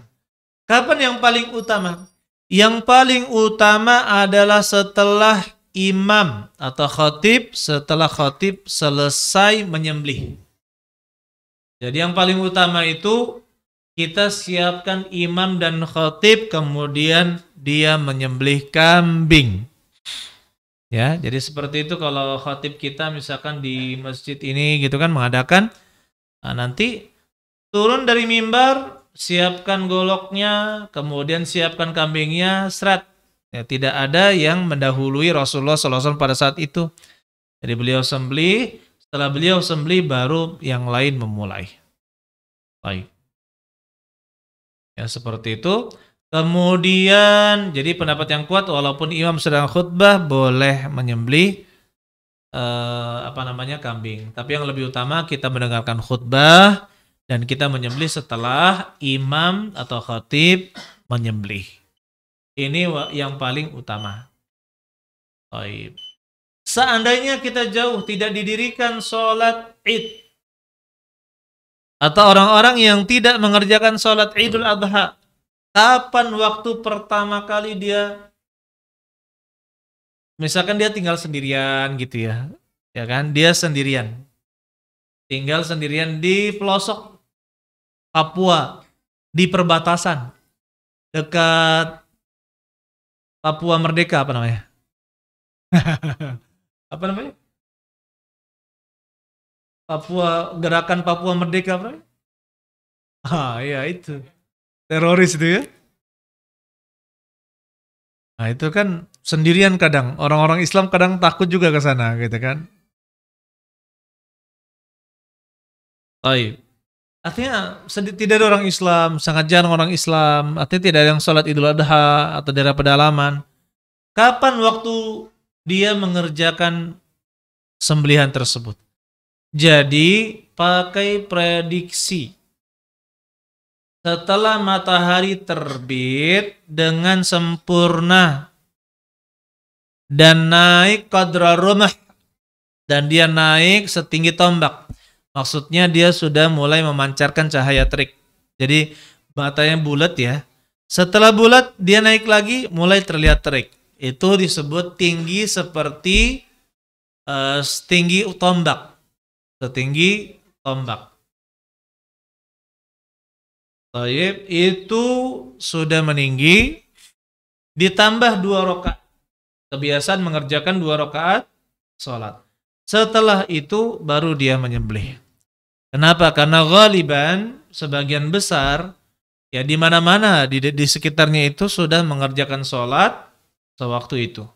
Kapan yang paling utama? Yang paling utama adalah setelah imam atau khatib, setelah khatib selesai menyembelih. Jadi yang paling utama itu kita siapkan imam dan khatib, kemudian dia menyembelih kambing. Ya, jadi seperti itu kalau khatib kita misalkan di masjid ini gitu kan mengadakan, nah nanti turun dari mimbar, siapkan goloknya, kemudian siapkan kambingnya, seret. Ya, tidak ada yang mendahului Rasulullah SAW pada saat itu. Jadi beliau sembelih, setelah beliau sembelih baru yang lain memulai. Baik. Ya seperti itu. Kemudian jadi pendapat yang kuat walaupun imam sedang khutbah boleh menyembelih kambing. Tapi yang lebih utama kita mendengarkan khutbah dan kita menyembelih setelah imam atau khatib menyembelih. Ini yang paling utama. Baik. Seandainya kita jauh tidak didirikan sholat Id atau orang-orang yang tidak mengerjakan sholat Idul Adha, kapan waktu pertama kali dia, misalkan dia tinggal sendirian gitu ya kan, dia sendirian, tinggal sendirian di pelosok Papua, di perbatasan dekat Papua Merdeka, apa namanya? Apa namanya? Gerakan Papua Merdeka, apa namanya? Ya itu, teroris itu ya. Nah itu kan sendirian kadang, orang-orang Islam kadang takut juga ke sana gitu kan. Baik. Artinya tidak ada orang Islam, sangat jarang orang Islam, artinya tidak ada yang sholat Idul Adha atau daerah pedalaman. Kapan waktu dia mengerjakan sembelihan tersebut? Jadi pakai prediksi. Setelah matahari terbit dengan sempurna dan naik qadra rumah, dan dia naik setinggi tombak. Maksudnya dia sudah mulai memancarkan cahaya terik. Jadi matanya bulat ya. Setelah bulat dia naik lagi mulai terlihat terik. Itu disebut tinggi seperti setinggi tombak. Setinggi tombak. Baik, itu sudah meninggi, ditambah 2 rakaat. Kebiasaan mengerjakan 2 rakaat sholat. Setelah itu baru dia menyembelih. Kenapa? Karena ghaliban sebagian besar ya di mana-mana di sekitarnya itu sudah mengerjakan sholat sewaktu itu.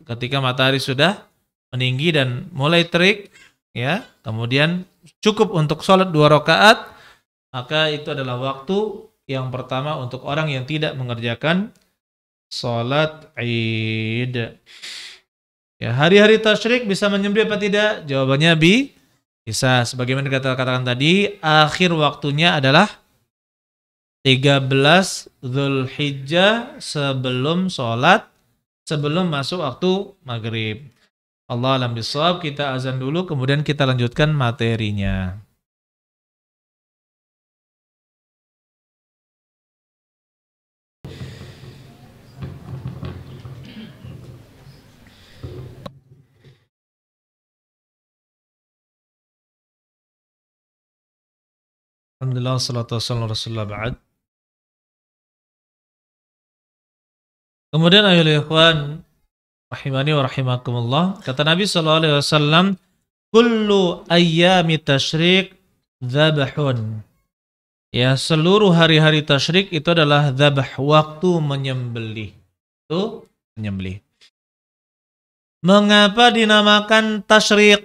Ketika matahari sudah meninggi dan mulai terik, ya, kemudian cukup untuk sholat 2 rakaat, maka itu adalah waktu yang pertama untuk orang yang tidak mengerjakan sholat Id. Ya, hari-hari tasyrik bisa menyembelih apa tidak? Jawabannya bisa. Sebagaimana katakan tadi, akhir waktunya adalah 13 Zulhijjah sebelum masuk waktu maghrib. Allah alam bisawab, kita azan dulu kemudian kita lanjutkan materinya. Alhamdulillah, salatu wassalamu rasulullah ba'd. Kemudian ayuhal ikhwan rahimani wa rahimakumullah, kata Nabi SAW, kullu ayyami tasyrik dzabhun. Ya, seluruh hari-hari tasyrik itu adalah dzabh, waktu menyembelih. Itu menyembelih. Mengapa dinamakan tasyrik?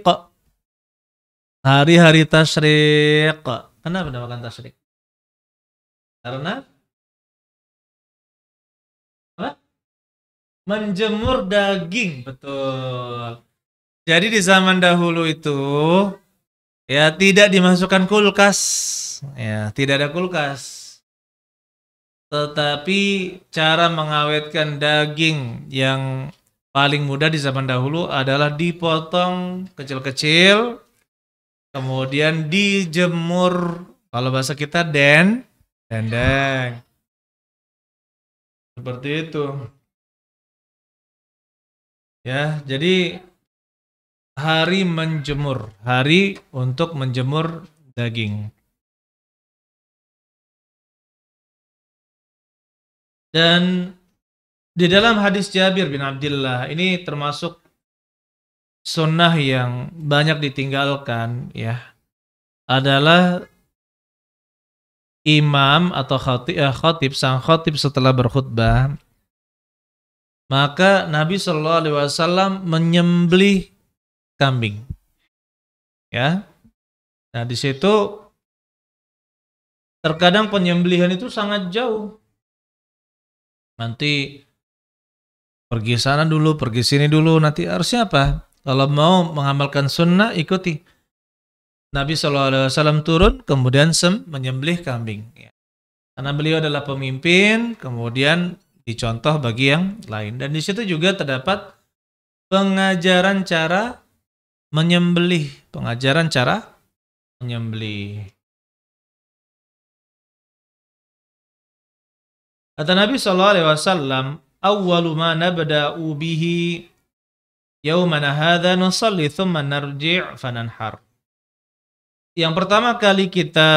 Hari-hari tasyrik. Kenapa dinamakan tasyrik? Karena apa? Menjemur daging, betul. Jadi di zaman dahulu itu ya tidak dimasukkan kulkas, ya tidak ada kulkas. Tetapi cara mengawetkan daging yang paling mudah di zaman dahulu adalah dipotong kecil-kecil, kemudian dijemur, kalau bahasa kita dendeng. Seperti itu. Ya, jadi hari menjemur, hari untuk menjemur daging. Dan di dalam hadis Jabir bin Abdullah ini termasuk sunnah yang banyak ditinggalkan ya, adalah imam atau khatib, sang khatib setelah berkhutbah, maka Nabi Shallallahu Alaihi Wasallam menyembelih kambing, ya. Nah di situ terkadang penyembelihan itu sangat jauh. Nanti pergi sana dulu, pergi sini dulu. Nanti harusnya apa? Kalau mau mengamalkan sunnah, ikuti Nabi SAW turun, kemudian menyembelih kambing. Ya. Karena beliau adalah pemimpin, kemudian dicontoh bagi yang lain. Dan di situ juga terdapat pengajaran cara menyembelih, pengajaran cara menyembelih. Kata Nabi SAW, awwalu ma nabda'u bihi yaumana hadha nusalli thumma narji' fananhar. Yang pertama kali kita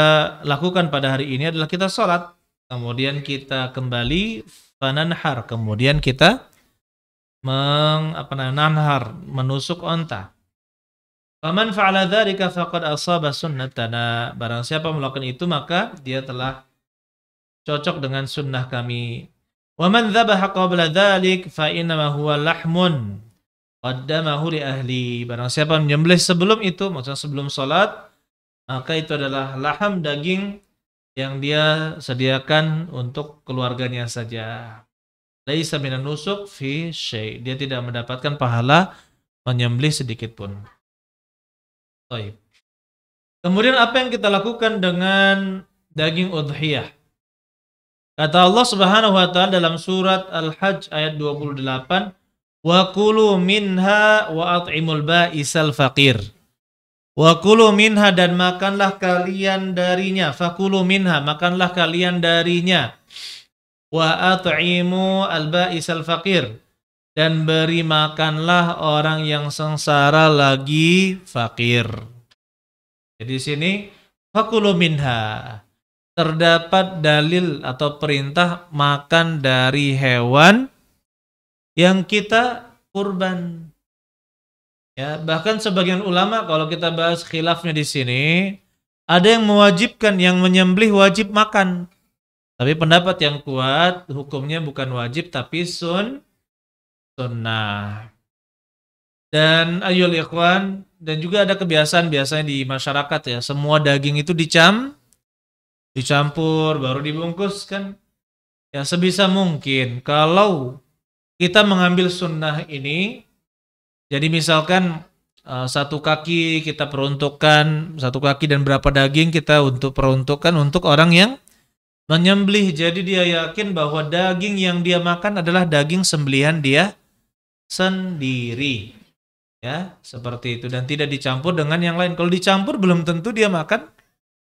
lakukan pada hari ini adalah kita sholat, kemudian kita kembali fananhar, kemudian kita nanhar, menusuk onta. Faman fa'ala dzalika faqad asaba sunnatana. Barang siapa melakukan itu maka dia telah cocok dengan sunnah kami. Wa man dzabaha qabla dzalik fa innama huwa lahmun qaddamahu li ahli. Barang siapa menyembelih sebelum itu, maksudnya sebelum salat, maka itu adalah laham, daging yang dia sediakan untuk keluarganya saja. Laisa minan nusuk fi syai'. Dia tidak mendapatkan pahala menyembelih sedikit pun. Baik. Kemudian apa yang kita lakukan dengan daging udhiyah? Kata Allah Subhanahu wa taala dalam surat Al-Hajj ayat 28, wa kulu minha wa at'imul ba'isal faqir. Wa kulu minha, dan makanlah kalian darinya. Fakulu minha, makanlah kalian darinya. Wa at'imu al-ba'isal faqir, dan beri makanlah orang yang sengsara lagi fakir. Jadi sini fakulu minha, terdapat dalil atau perintah makan dari hewan yang kita kurban. Ya, bahkan sebagian ulama kalau kita bahas khilafnya di sini, ada yang mewajibkan, yang menyembelih wajib makan. Tapi pendapat yang kuat hukumnya bukan wajib tapi sunnah. Dan ayol ikhwan, dan juga ada kebiasaan biasanya di masyarakat ya, semua daging itu dicampur baru dibungkus kan. Ya sebisa mungkin kalau kita mengambil sunnah ini, jadi misalkan satu kaki kita peruntukkan, satu kaki dan berapa daging kita untuk peruntukkan untuk orang yang menyembelih. Jadi dia yakin bahwa daging yang dia makan adalah daging sembelihan dia sendiri. Ya, seperti itu, dan tidak dicampur dengan yang lain. Kalau dicampur belum tentu dia makan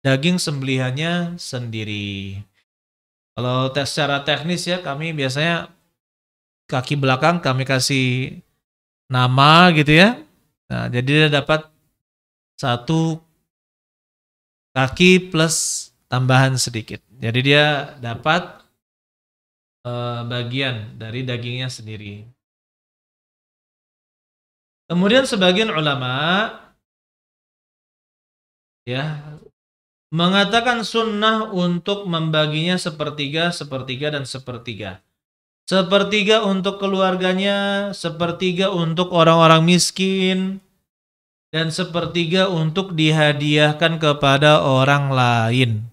daging sembelihannya sendiri. Kalau secara teknis ya, kami biasanya kaki belakang kami kasih nama gitu ya. Nah, jadi dia dapat satu kaki plus tambahan sedikit. Jadi dia dapat bagian dari dagingnya sendiri. Kemudian sebagian ulama ya mengatakan sunnah untuk membaginya sepertiga, sepertiga, dan sepertiga. Sepertiga untuk keluarganya, sepertiga untuk orang-orang miskin, dan sepertiga untuk dihadiahkan kepada orang lain.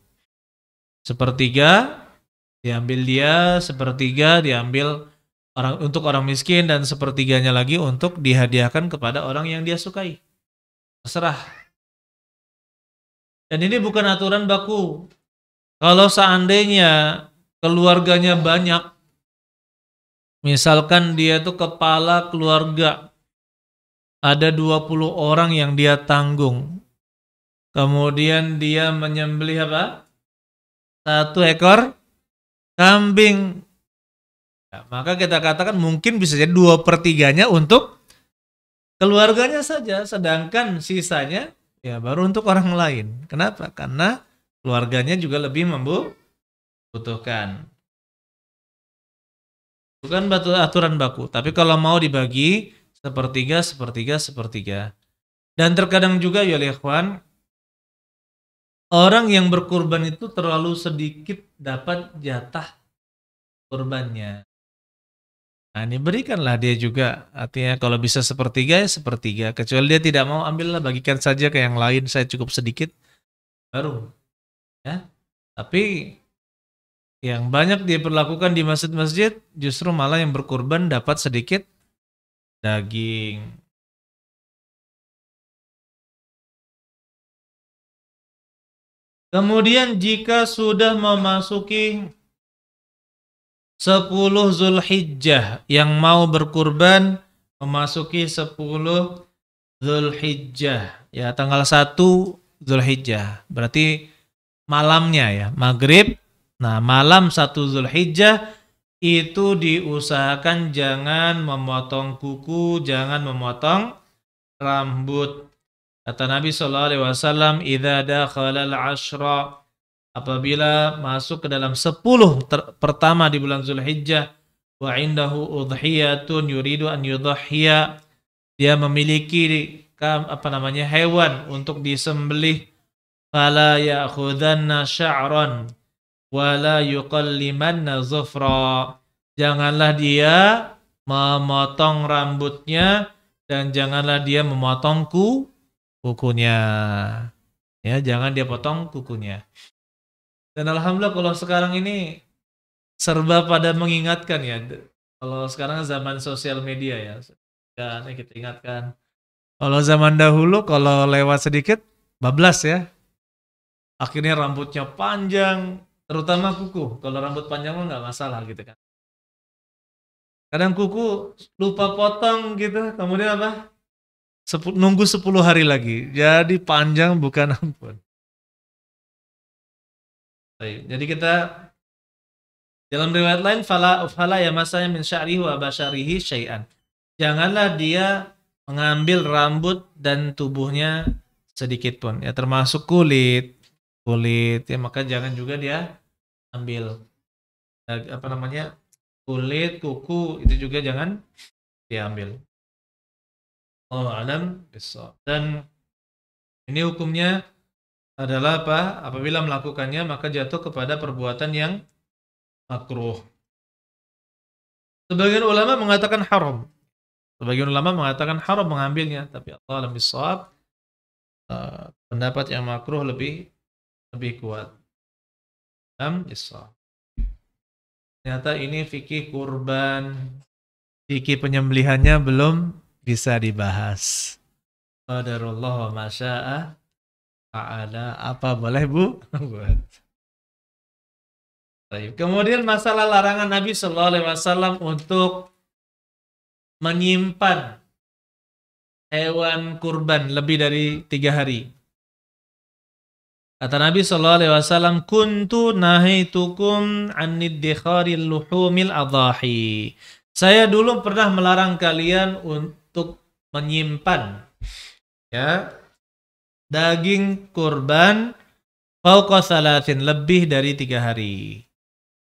Sepertiga diambil dia, sepertiga diambil untuk orang miskin, dan sepertiganya lagi untuk dihadiahkan kepada orang yang dia sukai. Terserah. Dan ini bukan aturan baku. Kalau seandainya keluarganya banyak, misalkan dia tuh kepala keluarga, ada 20 orang yang dia tanggung, kemudian dia menyembelih apa? 1 ekor kambing. Ya, maka kita katakan mungkin bisa jadi 2/3 untuk keluarganya saja, sedangkan sisanya ya baru untuk orang lain. Kenapa? Karena keluarganya juga lebih membutuhkan. Bukan aturan baku, tapi kalau mau dibagi sepertiga, sepertiga, sepertiga. Dan terkadang juga ya ikhwan, orang yang berkurban itu terlalu sedikit dapat jatah kurbannya. Nah, ini berikanlah dia juga. Artinya kalau bisa sepertiga ya sepertiga. Kecuali dia tidak mau, ambillah, bagikan saja ke yang lain. Saya cukup sedikit. Baru. Ya. Tapi yang banyak dia perlakukan di masjid-masjid, justru malah yang berkurban dapat sedikit daging. Kemudian jika sudah memasuki 10 Zulhijjah, yang mau berkurban memasuki 10 Zulhijjah, ya tanggal 1 Zulhijjah, berarti malamnya ya, maghrib. Nah, malam 1 Zulhijjah itu diusahakan jangan memotong kuku, jangan memotong rambut. Kata Nabi SAW, "Idza dakhalal ashra", apabila masuk ke dalam 10 pertama di bulan Zulhijjah, wa indahu udhiyatun yuridu an yudhhiya, dia memiliki hewan untuk disembelih, fala ya'khudanna sya'ran wala yuqallimanna zufra, janganlah dia memotong rambutnya dan janganlah dia memotong kukunya. Ya, jangan dia potong kukunya. Dan alhamdulillah kalau sekarang ini serba pada mengingatkan ya. Kalau sekarang zaman sosial media ya. Dan kita ingatkan. Kalau zaman dahulu kalau lewat sedikit bablas ya. Akhirnya rambutnya panjang, terutama kuku. Kalau rambut panjang nggak masalah gitu kan. Kadang kuku lupa potong gitu, kemudian apa? Nunggu 10 hari lagi. Jadi panjang bukan ampun. Jadi kita dalam riwayat lain fala ya masanya min sya'rihi wa basyarihi syai'an. Janganlah dia mengambil rambut dan tubuhnya sedikit pun. Ya termasuk kulit ya, maka jangan juga dia ambil kulit, kuku itu juga jangan diambil. Oh, alam besok. Dan ini hukumnya adalah apa? Apabila melakukannya maka jatuh kepada perbuatan yang makruh. Sebagian ulama mengatakan haram. Sebagian ulama mengatakan haram mengambilnya, tapi Allah alam bisawab, pendapat yang makruh lebih kuat. Alam bisawab. Ternyata ini fikih kurban, fikih penyembelihannya belum bisa dibahas. Qadarullah wa masya'a fa'ala. Apa boleh Bu? Buat. Kemudian masalah larangan Nabi SAW untuk menyimpan hewan kurban lebih dari 3 hari. Kata Nabi SAW, "Kuntu nahaitukum anidikharil luhumil adhahi." Saya dulu pernah melarang kalian untuk menyimpan ya daging kurban fauqa salatin, lebih dari 3 hari.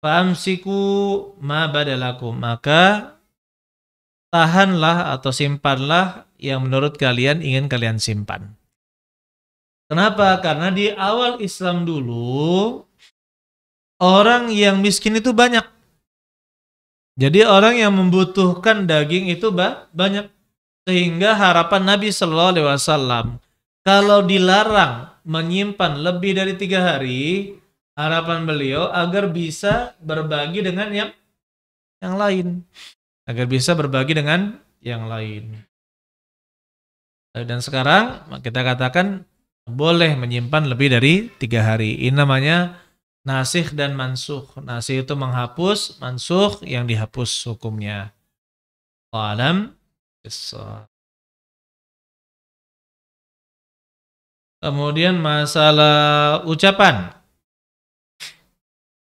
Famsiku ma badalakum, maka tahanlah atau simpanlah yang menurut kalian ingin kalian simpan. Kenapa? Karena di awal Islam dulu orang yang miskin itu banyak. Jadi orang yang membutuhkan daging itu banyak. Sehingga harapan Nabi SAW, kalau dilarang menyimpan lebih dari 3 hari, harapan beliau agar bisa berbagi dengan yang lain. Agar bisa berbagi dengan yang lain. Dan sekarang kita katakan boleh menyimpan lebih dari 3 hari. Ini namanya nasikh dan mansukh. Nasikh itu menghapus, mansukh yang dihapus hukumnya. Alam bisawab. Kemudian masalah ucapan.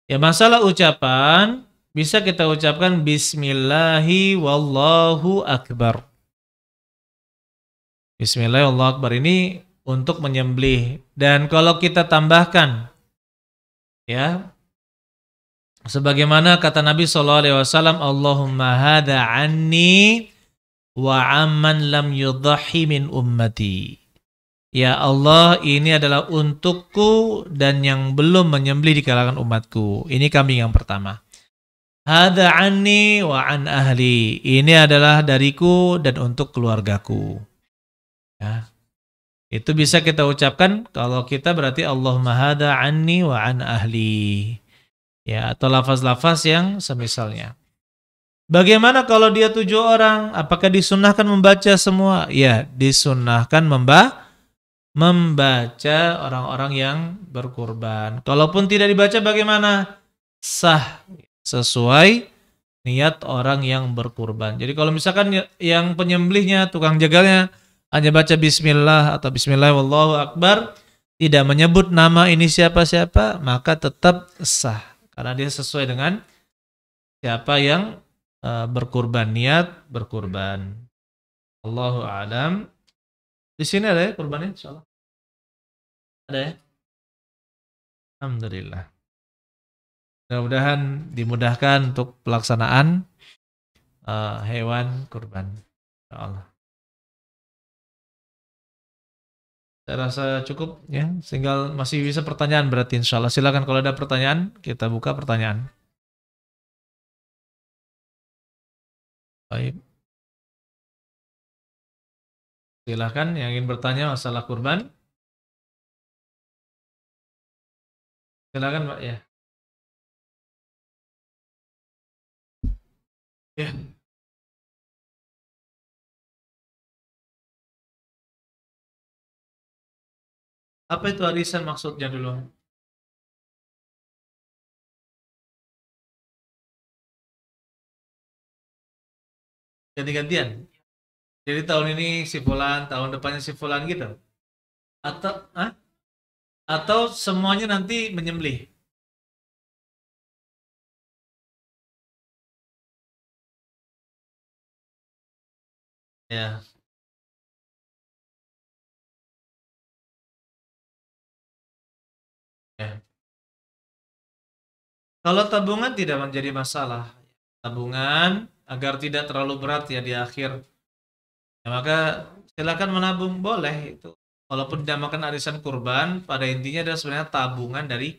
Ya, masalah ucapan bisa kita ucapkan bismillahi wallahu akbar. Bismillahi wallahu akbar ini untuk menyembelih. Dan kalau kita tambahkan, ya, sebagaimana kata Nabi SAW, Allahumma hadha anni wa amman lam yudhahi min ummati. Ya Allah, ini adalah untukku dan yang belum menyembelih di kalangan umatku. Ini kambing yang pertama. Hadza anni wa an ahli. Ini adalah dariku dan untuk keluargaku. Ya. Itu bisa kita ucapkan kalau kita berarti Allahumma hadza anni wa an ahli. Ya, atau lafaz-lafaz yang semisalnya. Bagaimana kalau dia 7 orang? Apakah disunnahkan membaca semua? Ya, disunnahkan membaca orang-orang yang berkurban. Kalaupun tidak dibaca bagaimana? Sah sesuai niat orang yang berkurban. Jadi kalau misalkan yang penyembelihnya, tukang jagalnya hanya baca bismillah atau bismillah wallahu akbar, tidak menyebut nama ini siapa-siapa, maka tetap sah karena dia sesuai dengan siapa yang berkurban, niat berkurban. Allahu a'lam. Di sini ada ya kurbannya insyaallah. Ada ya? Alhamdulillah. Mudah-mudahan dimudahkan untuk pelaksanaan hewan kurban. Insyaallah. Saya rasa cukup ya. Tinggal masih bisa pertanyaan berarti insyaallah. Silakan kalau ada pertanyaan, kita buka pertanyaan. Baik. Silakan yang ingin bertanya masalah kurban. Silakan Pak ya. Ya. Apa itu arisan maksudnya dulu? Ganti-gantian. Jadi tahun ini si fulan, tahun depannya si fulan gitu. Atau atau semuanya nanti menyembelih. Ya. Ya. Kalau tabungan tidak menjadi masalah. Tabungan agar tidak terlalu berat ya di akhir. Ya, maka silakan menabung boleh itu. Walaupun dinamakan arisan kurban, pada intinya adalah sebenarnya tabungan dari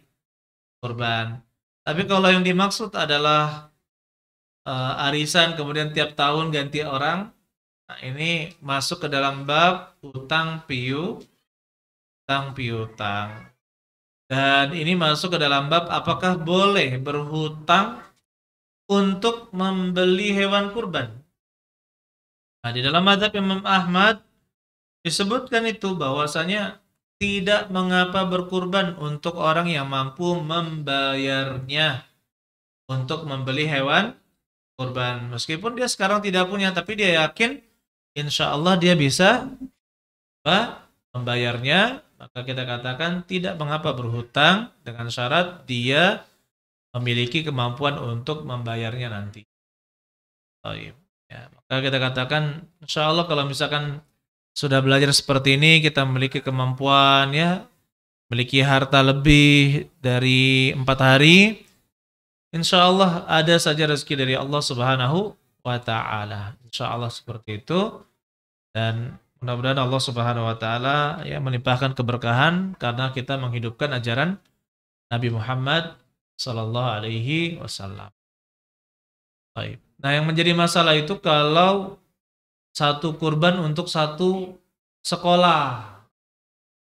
kurban. Tapi kalau yang dimaksud adalah arisan kemudian tiap tahun ganti orang, nah ini masuk ke dalam bab utang piutang. Dan ini masuk ke dalam bab apakah boleh berhutang untuk membeli hewan kurban. Nah, di dalam mazhab Imam Ahmad disebutkan itu bahwasanya tidak mengapa berkurban untuk orang yang mampu membayarnya untuk membeli hewan kurban. Meskipun dia sekarang tidak punya, tapi dia yakin insya Allah dia bisa membayarnya. Maka kita katakan tidak mengapa berhutang dengan syarat dia memiliki kemampuan untuk membayarnya nanti. Baik. Ya, maka kita katakan insya Allah kalau misalkan sudah belajar seperti ini, kita memiliki kemampuan ya, memiliki harta lebih dari 4 hari, insya Allah ada saja rezeki dari Allah Subhanahu wa Ta'ala. Insya Allah seperti itu. Dan mudah-mudahan Allah Subhanahu wa Ta'ala ya melimpahkan keberkahan karena kita menghidupkan ajaran Nabi Muhammad Sallallahu Alaihi Wasallam. Baik. Nah, yang menjadi masalah itu kalau satu kurban untuk satu sekolah.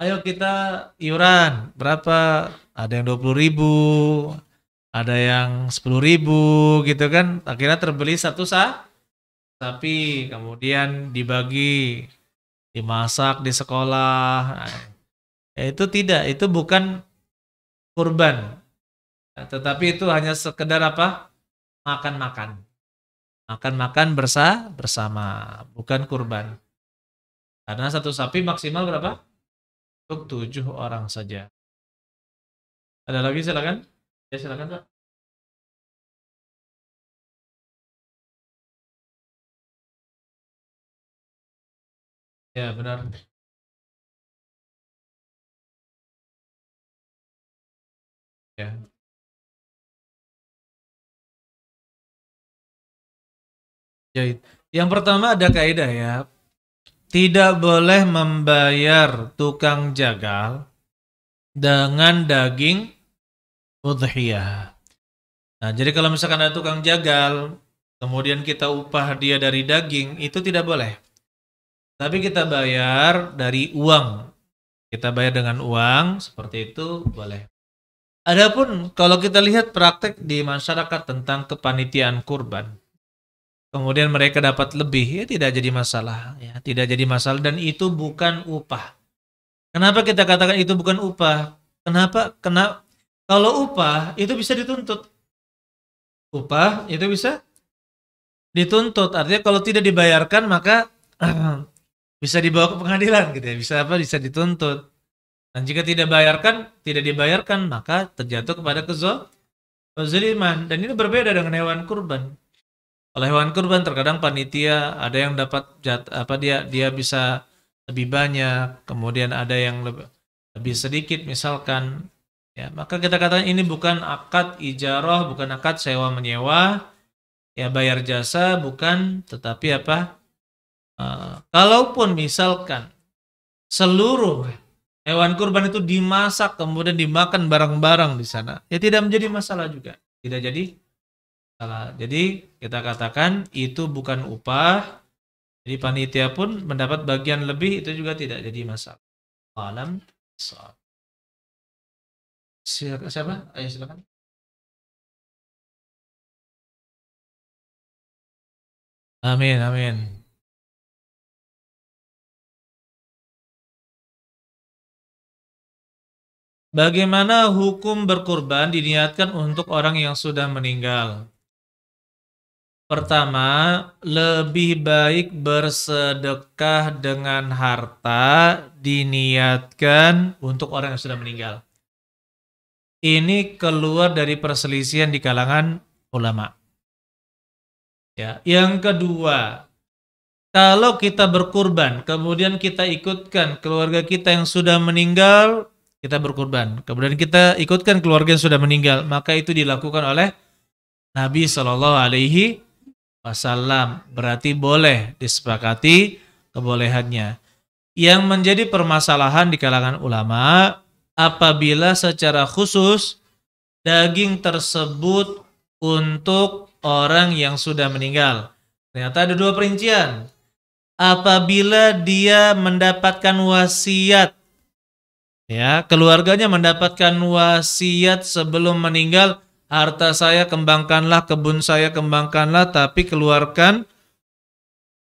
Ayo kita iuran berapa? Ada yang 20.000, ada yang 10.000 gitu kan. Akhirnya terbeli satu sapi, kemudian dibagi, dimasak di sekolah. Nah, itu tidak, itu bukan kurban. Nah, tetapi itu hanya sekedar apa? Makan-makan. Makan-makan bersama, bukan kurban. Karena satu sapi maksimal berapa? Untuk 7 orang saja. Ada lagi silakan. Ya silakan Pak. Ya benar. Ya. Jadi, yang pertama ada kaidah ya, tidak boleh membayar tukang jagal dengan daging udhiyah. Nah, jadi kalau misalkan ada tukang jagal, kemudian kita upah dia dari daging, itu tidak boleh. Tapi kita bayar dari uang. Kita bayar dengan uang, seperti itu boleh. Adapun kalau kita lihat praktek di masyarakat tentang kepanitiaan kurban, kemudian mereka dapat lebih, ya tidak jadi masalah, ya tidak jadi masalah dan itu bukan upah. Kenapa kita katakan itu bukan upah? Kenapa? Kalau upah itu bisa dituntut. Upah itu bisa dituntut. Artinya kalau tidak dibayarkan maka bisa dibawa ke pengadilan gitu ya. Bisa apa? Bisa dituntut. Dan jika tidak dibayarkan maka terjatuh kepada kezaliman. Dan ini berbeda dengan hewan kurban. Kalau hewan kurban terkadang panitia ada yang dapat dia bisa lebih banyak, kemudian ada yang lebih sedikit misalkan. Ya, maka kita katakan ini bukan akad ijarah, bukan akad sewa menyewa, ya bayar jasa bukan, tetapi apa? Kalaupun misalkan seluruh hewan kurban itu dimasak kemudian dimakan bareng-bareng di sana, ya tidak menjadi masalah juga. Tidak jadi masalah. Jadi kita katakan itu bukan upah. Jadi panitia pun mendapat bagian lebih itu juga tidak jadi masalah. Alam. Siapa? Ayo silakan. Amin, amin. Bagaimana hukum berkurban diniatkan untuk orang yang sudah meninggal? Pertama, lebih baik bersedekah dengan harta diniatkan untuk orang yang sudah meninggal. Ini keluar dari perselisihan di kalangan ulama. Ya, yang kedua, kalau kita berkurban, kemudian kita ikutkan keluarga kita yang sudah meninggal, kita berkurban. Kemudian kita ikutkan keluarga yang sudah meninggal, maka itu dilakukan oleh Nabi Shallallahu Alaihi Wasallam. Berarti boleh disepakati kebolehannya. Yang menjadi permasalahan di kalangan ulama, apabila secara khusus daging tersebut untuk orang yang sudah meninggal. Ternyata ada dua perincian. Apabila dia mendapatkan wasiat, ya, keluarganya mendapatkan wasiat sebelum meninggal, harta saya kembangkanlah, kebun saya kembangkanlah, tapi keluarkan,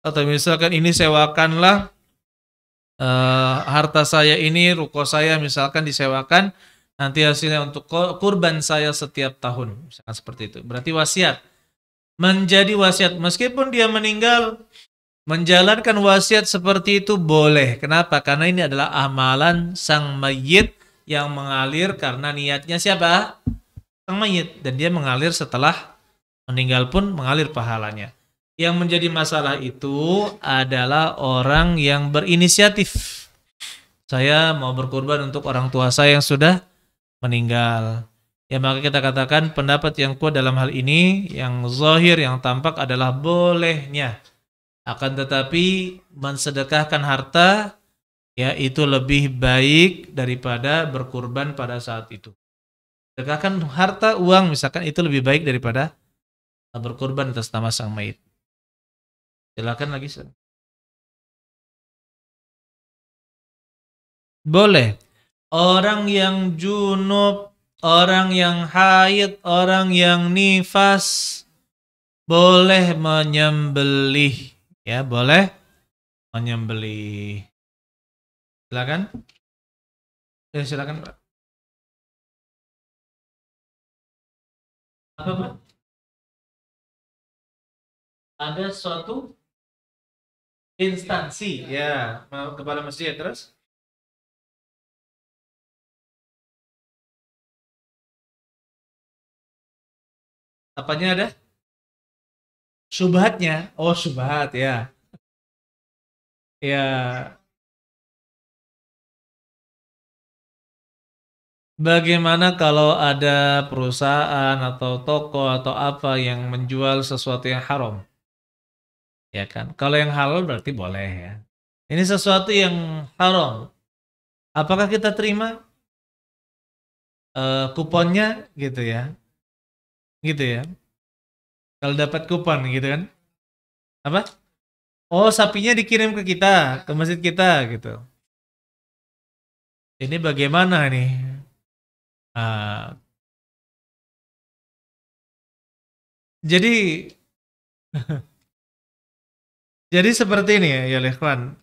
atau misalkan ini sewakanlah, harta saya ini, ruko saya misalkan disewakan, nanti hasilnya untuk kurban saya setiap tahun, misalkan seperti itu. Berarti wasiat. Menjadi wasiat, meskipun dia meninggal, menjalankan wasiat seperti itu boleh. Kenapa? Karena ini adalah amalan sang mayit yang mengalir karena niatnya siapa? Sang mayit. Dan dia mengalir setelah meninggal pun mengalir pahalanya. Yang menjadi masalah itu adalah orang yang berinisiatif. Saya mau berkorban untuk orang tua saya yang sudah meninggal. Ya maka kita katakan pendapat yang kuat dalam hal ini, yang zahir, yang tampak adalah bolehnya. Akan tetapi mensedekahkan harta ya itu lebih baik daripada berkurban pada saat itu. Sedekahkan harta, uang misalkan itu lebih baik daripada berkurban atas nama sang mayit. Silakan lagi. Boleh. Orang yang junub, orang yang haid, orang yang nifas boleh menyembelih. Ya, boleh menyembelih. Silakan. Ya, silakan, Pak. Apa, Pak? Ada suatu instansi, ya, kepala masjid terus. Apanya ada? Syubhatnya. Oh, syubhat ya. Ya, Bagaimana kalau ada perusahaan atau toko atau apa yang menjual sesuatu yang haram? Ya kan? Kalau yang halal berarti boleh ya. Ini sesuatu yang haram. Apakah kita terima kuponnya gitu ya? Gitu ya. Kalau dapat kupon gitu kan? Apa? Oh, sapinya dikirim ke kita, ke masjid kita gitu. Ini bagaimana nih? Ah, jadi seperti ini ya, ya Ikhwan.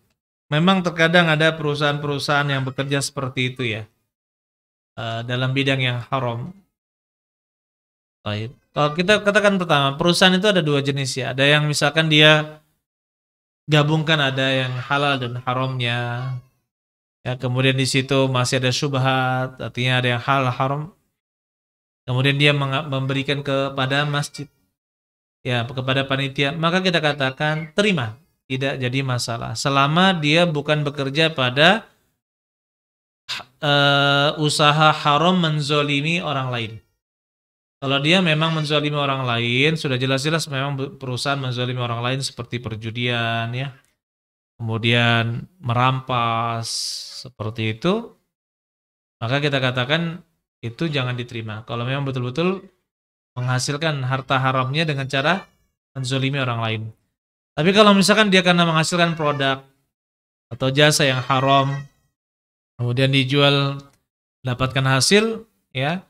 Memang terkadang ada perusahaan-perusahaan yang bekerja seperti itu ya, dalam bidang yang haram. Baik. Kalau kita katakan pertama, perusahaan itu ada dua jenis ya. Ada yang misalkan dia gabungkan ada yang halal dan haramnya. Ya, kemudian di situ masih ada syubhat, artinya ada yang halal haram. Kemudian dia memberikan kepada masjid, ya kepada panitia, maka kita katakan terima, tidak jadi masalah. Selama dia bukan bekerja pada usaha haram menzolimi orang lain. Kalau dia memang menzolimi orang lain, sudah jelas-jelas memang perusahaan menzolimi orang lain seperti perjudian ya, kemudian merampas seperti itu, maka kita katakan itu jangan diterima. Kalau memang betul-betul menghasilkan harta haramnya dengan cara menzolimi orang lain. Tapi kalau misalkan dia karena menghasilkan produk atau jasa yang haram, kemudian dijual dapatkan hasil, ya,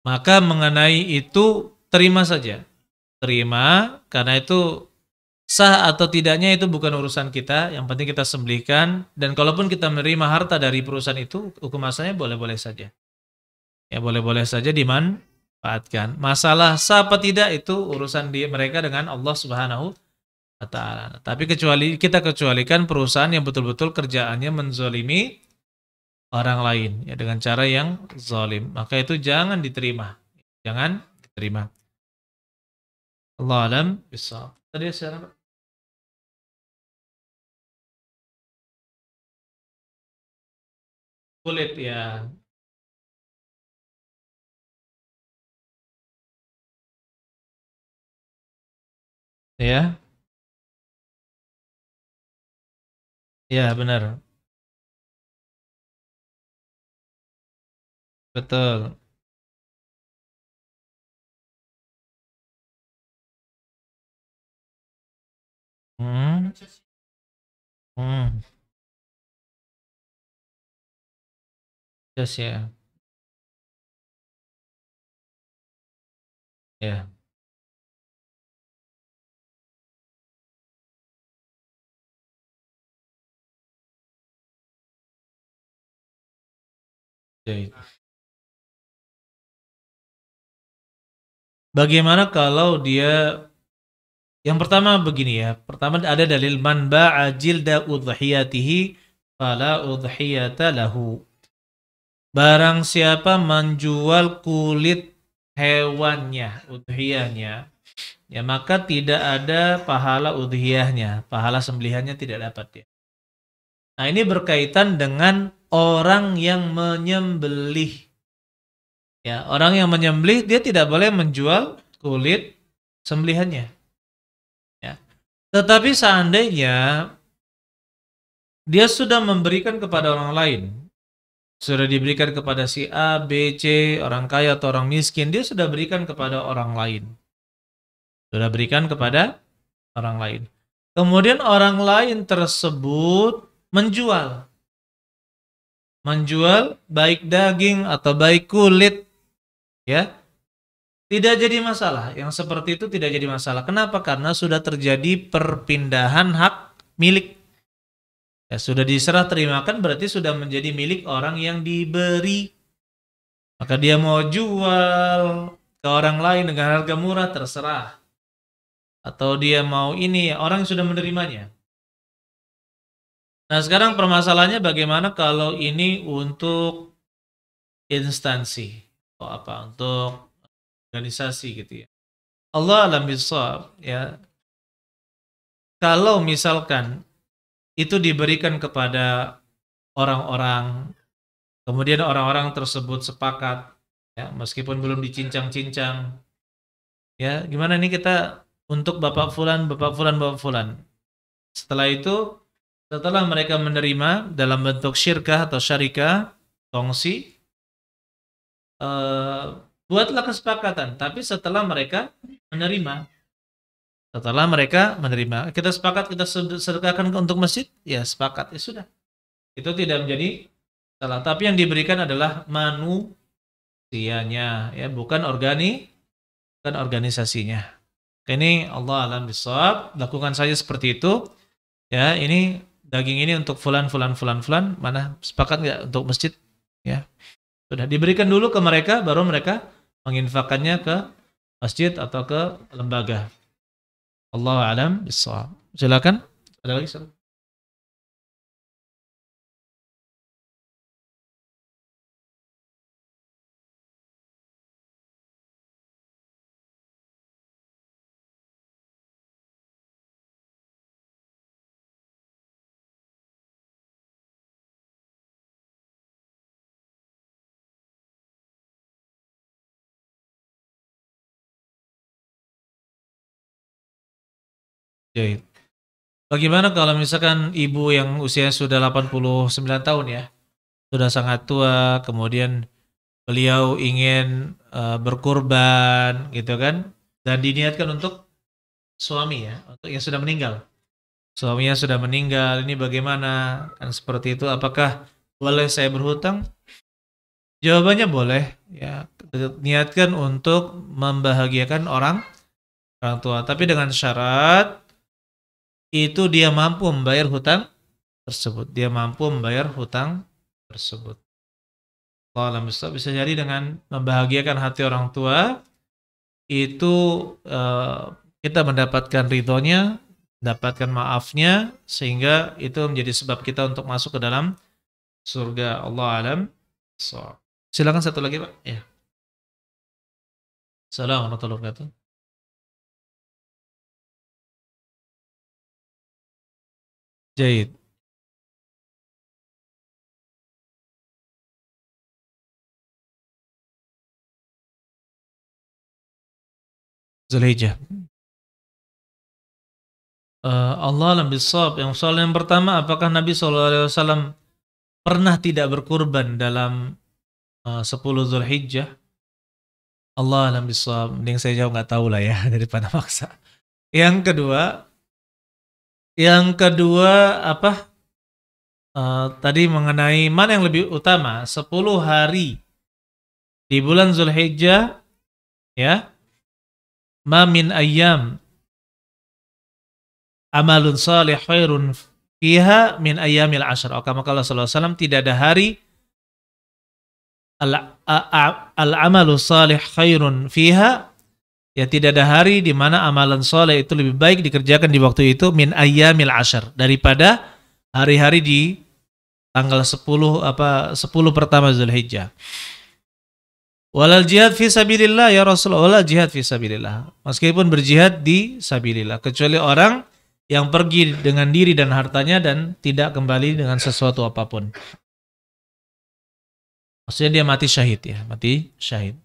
maka mengenai itu terima saja. Terima, karena itu sah atau tidaknya itu bukan urusan kita, yang penting kita sembelihkan, dan kalaupun kita menerima harta dari perusahaan itu, hukum asalnya boleh-boleh saja. Ya boleh-boleh saja dimanfaatkan. Masalah sah apa tidak itu urusan mereka dengan Allah Subhanahu wa ta'ala. Tapi kita kecualikan perusahaan yang betul-betul kerjaannya menzolimi orang lain ya dengan cara yang zalim. Maka itu jangan diterima. Jangan diterima. Allah alam bisa. Tadi siapa? Kulit ya. Ya, ya benar. Betul. Hmm. Hmm. Yes ya. Ya. Jadi, bagaimana kalau dia yang pertama begini ya. Pertama ada dalil man ba'a jilda udhiyatihi fala udhiyata lahu. Barang siapa menjual kulit hewannya, udhiyahnya, ya maka tidak ada pahala udhiyahnya, pahala sembelihannya tidak dapat ya. Nah, ini berkaitan dengan orang yang menyembelih. Ya, orang yang menyembelih dia tidak boleh menjual kulit sembelihannya. Ya. Tetapi seandainya dia sudah memberikan kepada orang lain, sudah diberikan kepada si A, B, C, orang kaya atau orang miskin, dia sudah berikan kepada orang lain. Sudah berikan kepada orang lain. Kemudian orang lain tersebut menjual. Menjual baik daging atau baik kulit, ya. Tidak jadi masalah. Yang seperti itu tidak jadi masalah. Kenapa? Karena sudah terjadi perpindahan hak milik. Ya, sudah diserah terimakan berarti sudah menjadi milik orang yang diberi. Maka dia mau jual ke orang lain dengan harga murah terserah. Atau dia mau ini, orang yang sudah menerimanya. Nah sekarang permasalahannya bagaimana kalau ini untuk instansi. Atau apa? Untuk organisasi gitu ya. Allah alam bisawab ya. Kalau misalkan itu diberikan kepada orang-orang, kemudian orang-orang tersebut sepakat, ya, meskipun belum dicincang-cincang, ya, gimana nih kita untuk Bapak Fulan, Bapak Fulan, Bapak Fulan. Setelah itu, setelah mereka menerima dalam bentuk syirkah atau syarikah, kongsi, buatlah kesepakatan. Tapi setelah mereka menerima, kita sepakat kita sedekahkan untuk masjid, ya sepakat, ya sudah. Itu tidak menjadi salah. Tapi yang diberikan adalah manusianya, ya, bukan organisasinya. Ini Allah alam bisawab, lakukan saja seperti itu. Ya, ini daging ini untuk fulan, mana sepakat nggak untuk masjid? Ya, sudah diberikan dulu ke mereka, baru mereka menginfakkannya ke masjid atau ke lembaga. Allah alam bisawab. Silakan. Ada lagi? Jadi, bagaimana kalau misalkan ibu yang usianya sudah 89 tahun ya, sudah sangat tua, kemudian beliau ingin berkurban gitu kan, dan diniatkan untuk suami ya, untuk yang sudah meninggal. Suaminya sudah meninggal, ini bagaimana? Kan seperti itu, apakah boleh saya berhutang? Jawabannya boleh ya, niatkan untuk membahagiakan orang tua, tapi dengan syarat itu dia mampu membayar hutang tersebut. Allah bisa jadi dengan membahagiakan hati orang tua itu kita mendapatkan ridhonya, mendapatkan maafnya, sehingga itu menjadi sebab kita untuk masuk ke dalam surga. Allah alam. Silakan satu lagi Pak. Ya. Assalamualaikum warahmatullahi wabarakatuh. Jahit. Zulhijjah. Allah alam bisawab. Soal yang pertama, apakah Nabi SAW pernah tidak berkurban dalam 10 Zulhijjah? Allah alam bisawab. Mending saya jawab nggak tahu lah ya daripada maksa. Yang kedua apa? Tadi mengenai mana yang lebih utama, 10 hari di bulan Zulhijjah, ya. Ma min ayyam amalun salih khairun fiha min ayyamil ashr. Kama qala sallallahu alaihi wasallam, tidak ada hari al-amalu salih khairun fiha, ya, tidak ada hari di mana amalan saleh itu lebih baik dikerjakan di waktu itu min ayyamil ashr, daripada hari-hari di tanggal 10 pertama Zulhijjah. Walal jihad fi sabilillah ya Rasulullah, walal jihad fi sabilillah. Meskipun berjihad di sabilillah, kecuali orang yang pergi dengan diri dan hartanya dan tidak kembali dengan sesuatu apapun. Maksudnya dia mati syahid ya, mati syahid.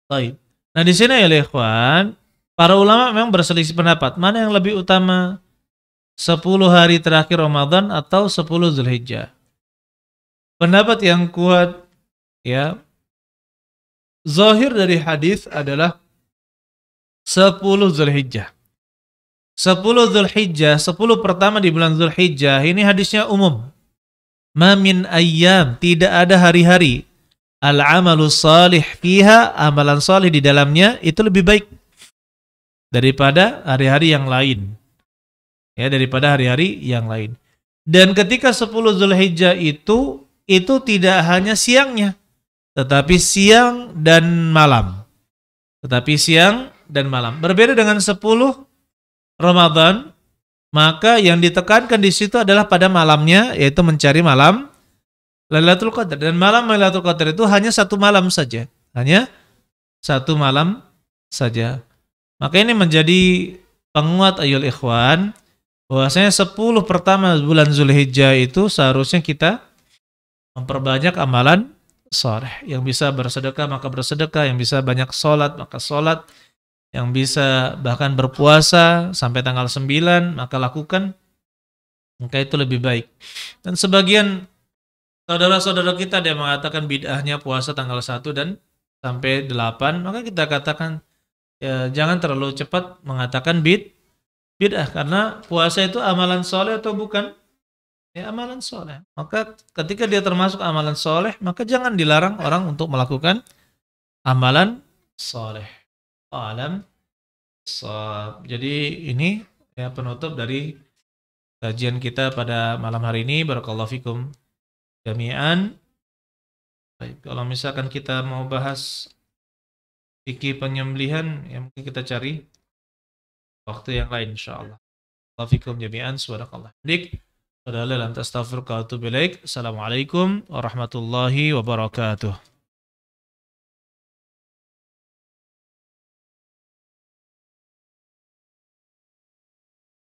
Baik. Nah, di sini ya ikhwan, para ulama memang berselisih pendapat, mana yang lebih utama, 10 hari terakhir Ramadan atau 10 Zulhijjah. Pendapat yang kuat ya, zahir dari hadis adalah 10 Zulhijjah. 10 Zulhijjah, 10 pertama di bulan Zulhijjah, ini hadisnya umum. Ma min ayyam, tidak ada hari-hari, al-amalu salih fiha, amalan salih di dalamnya itu lebih baik daripada hari-hari yang lain. Ya, daripada hari-hari yang lain. Dan ketika 10 Zulhijjah itu tidak hanya siangnya, tetapi siang dan malam. Berbeda dengan 10 Ramadan, maka yang ditekankan di situ adalah pada malamnya, yaitu mencari malam Lailatul Qadar. Dan malam Lailatul Qadar itu hanya satu malam saja. Maka ini menjadi penguat ayol ikhwan, bahwasanya 10 pertama bulan Zulhijjah itu seharusnya kita memperbanyak amalan soleh. Yang bisa bersedekah maka bersedekah, yang bisa banyak sholat maka sholat, yang bisa bahkan berpuasa sampai tanggal 9 maka lakukan, maka itu lebih baik. Dan sebagian saudara-saudara kita dia mengatakan bid'ahnya puasa tanggal 1 dan sampai 8, maka kita katakan ya, jangan terlalu cepat mengatakan bid'ah, karena puasa itu amalan soleh atau bukan? Ya, amalan soleh. Maka ketika dia termasuk amalan soleh, maka jangan dilarang orang untuk melakukan amalan soleh. Alam. Jadi ini ya penutup dari kajian kita pada malam hari ini. Barakallahu fikum jami'an. Baik, kalau misalkan kita mau bahas fikih penyembelihan, ya mungkin kita cari waktu yang lain insyaallah. Barakallahu fikum jami'an. Subhanakallah. Assalamualaikum warahmatullahi wabarakatuh.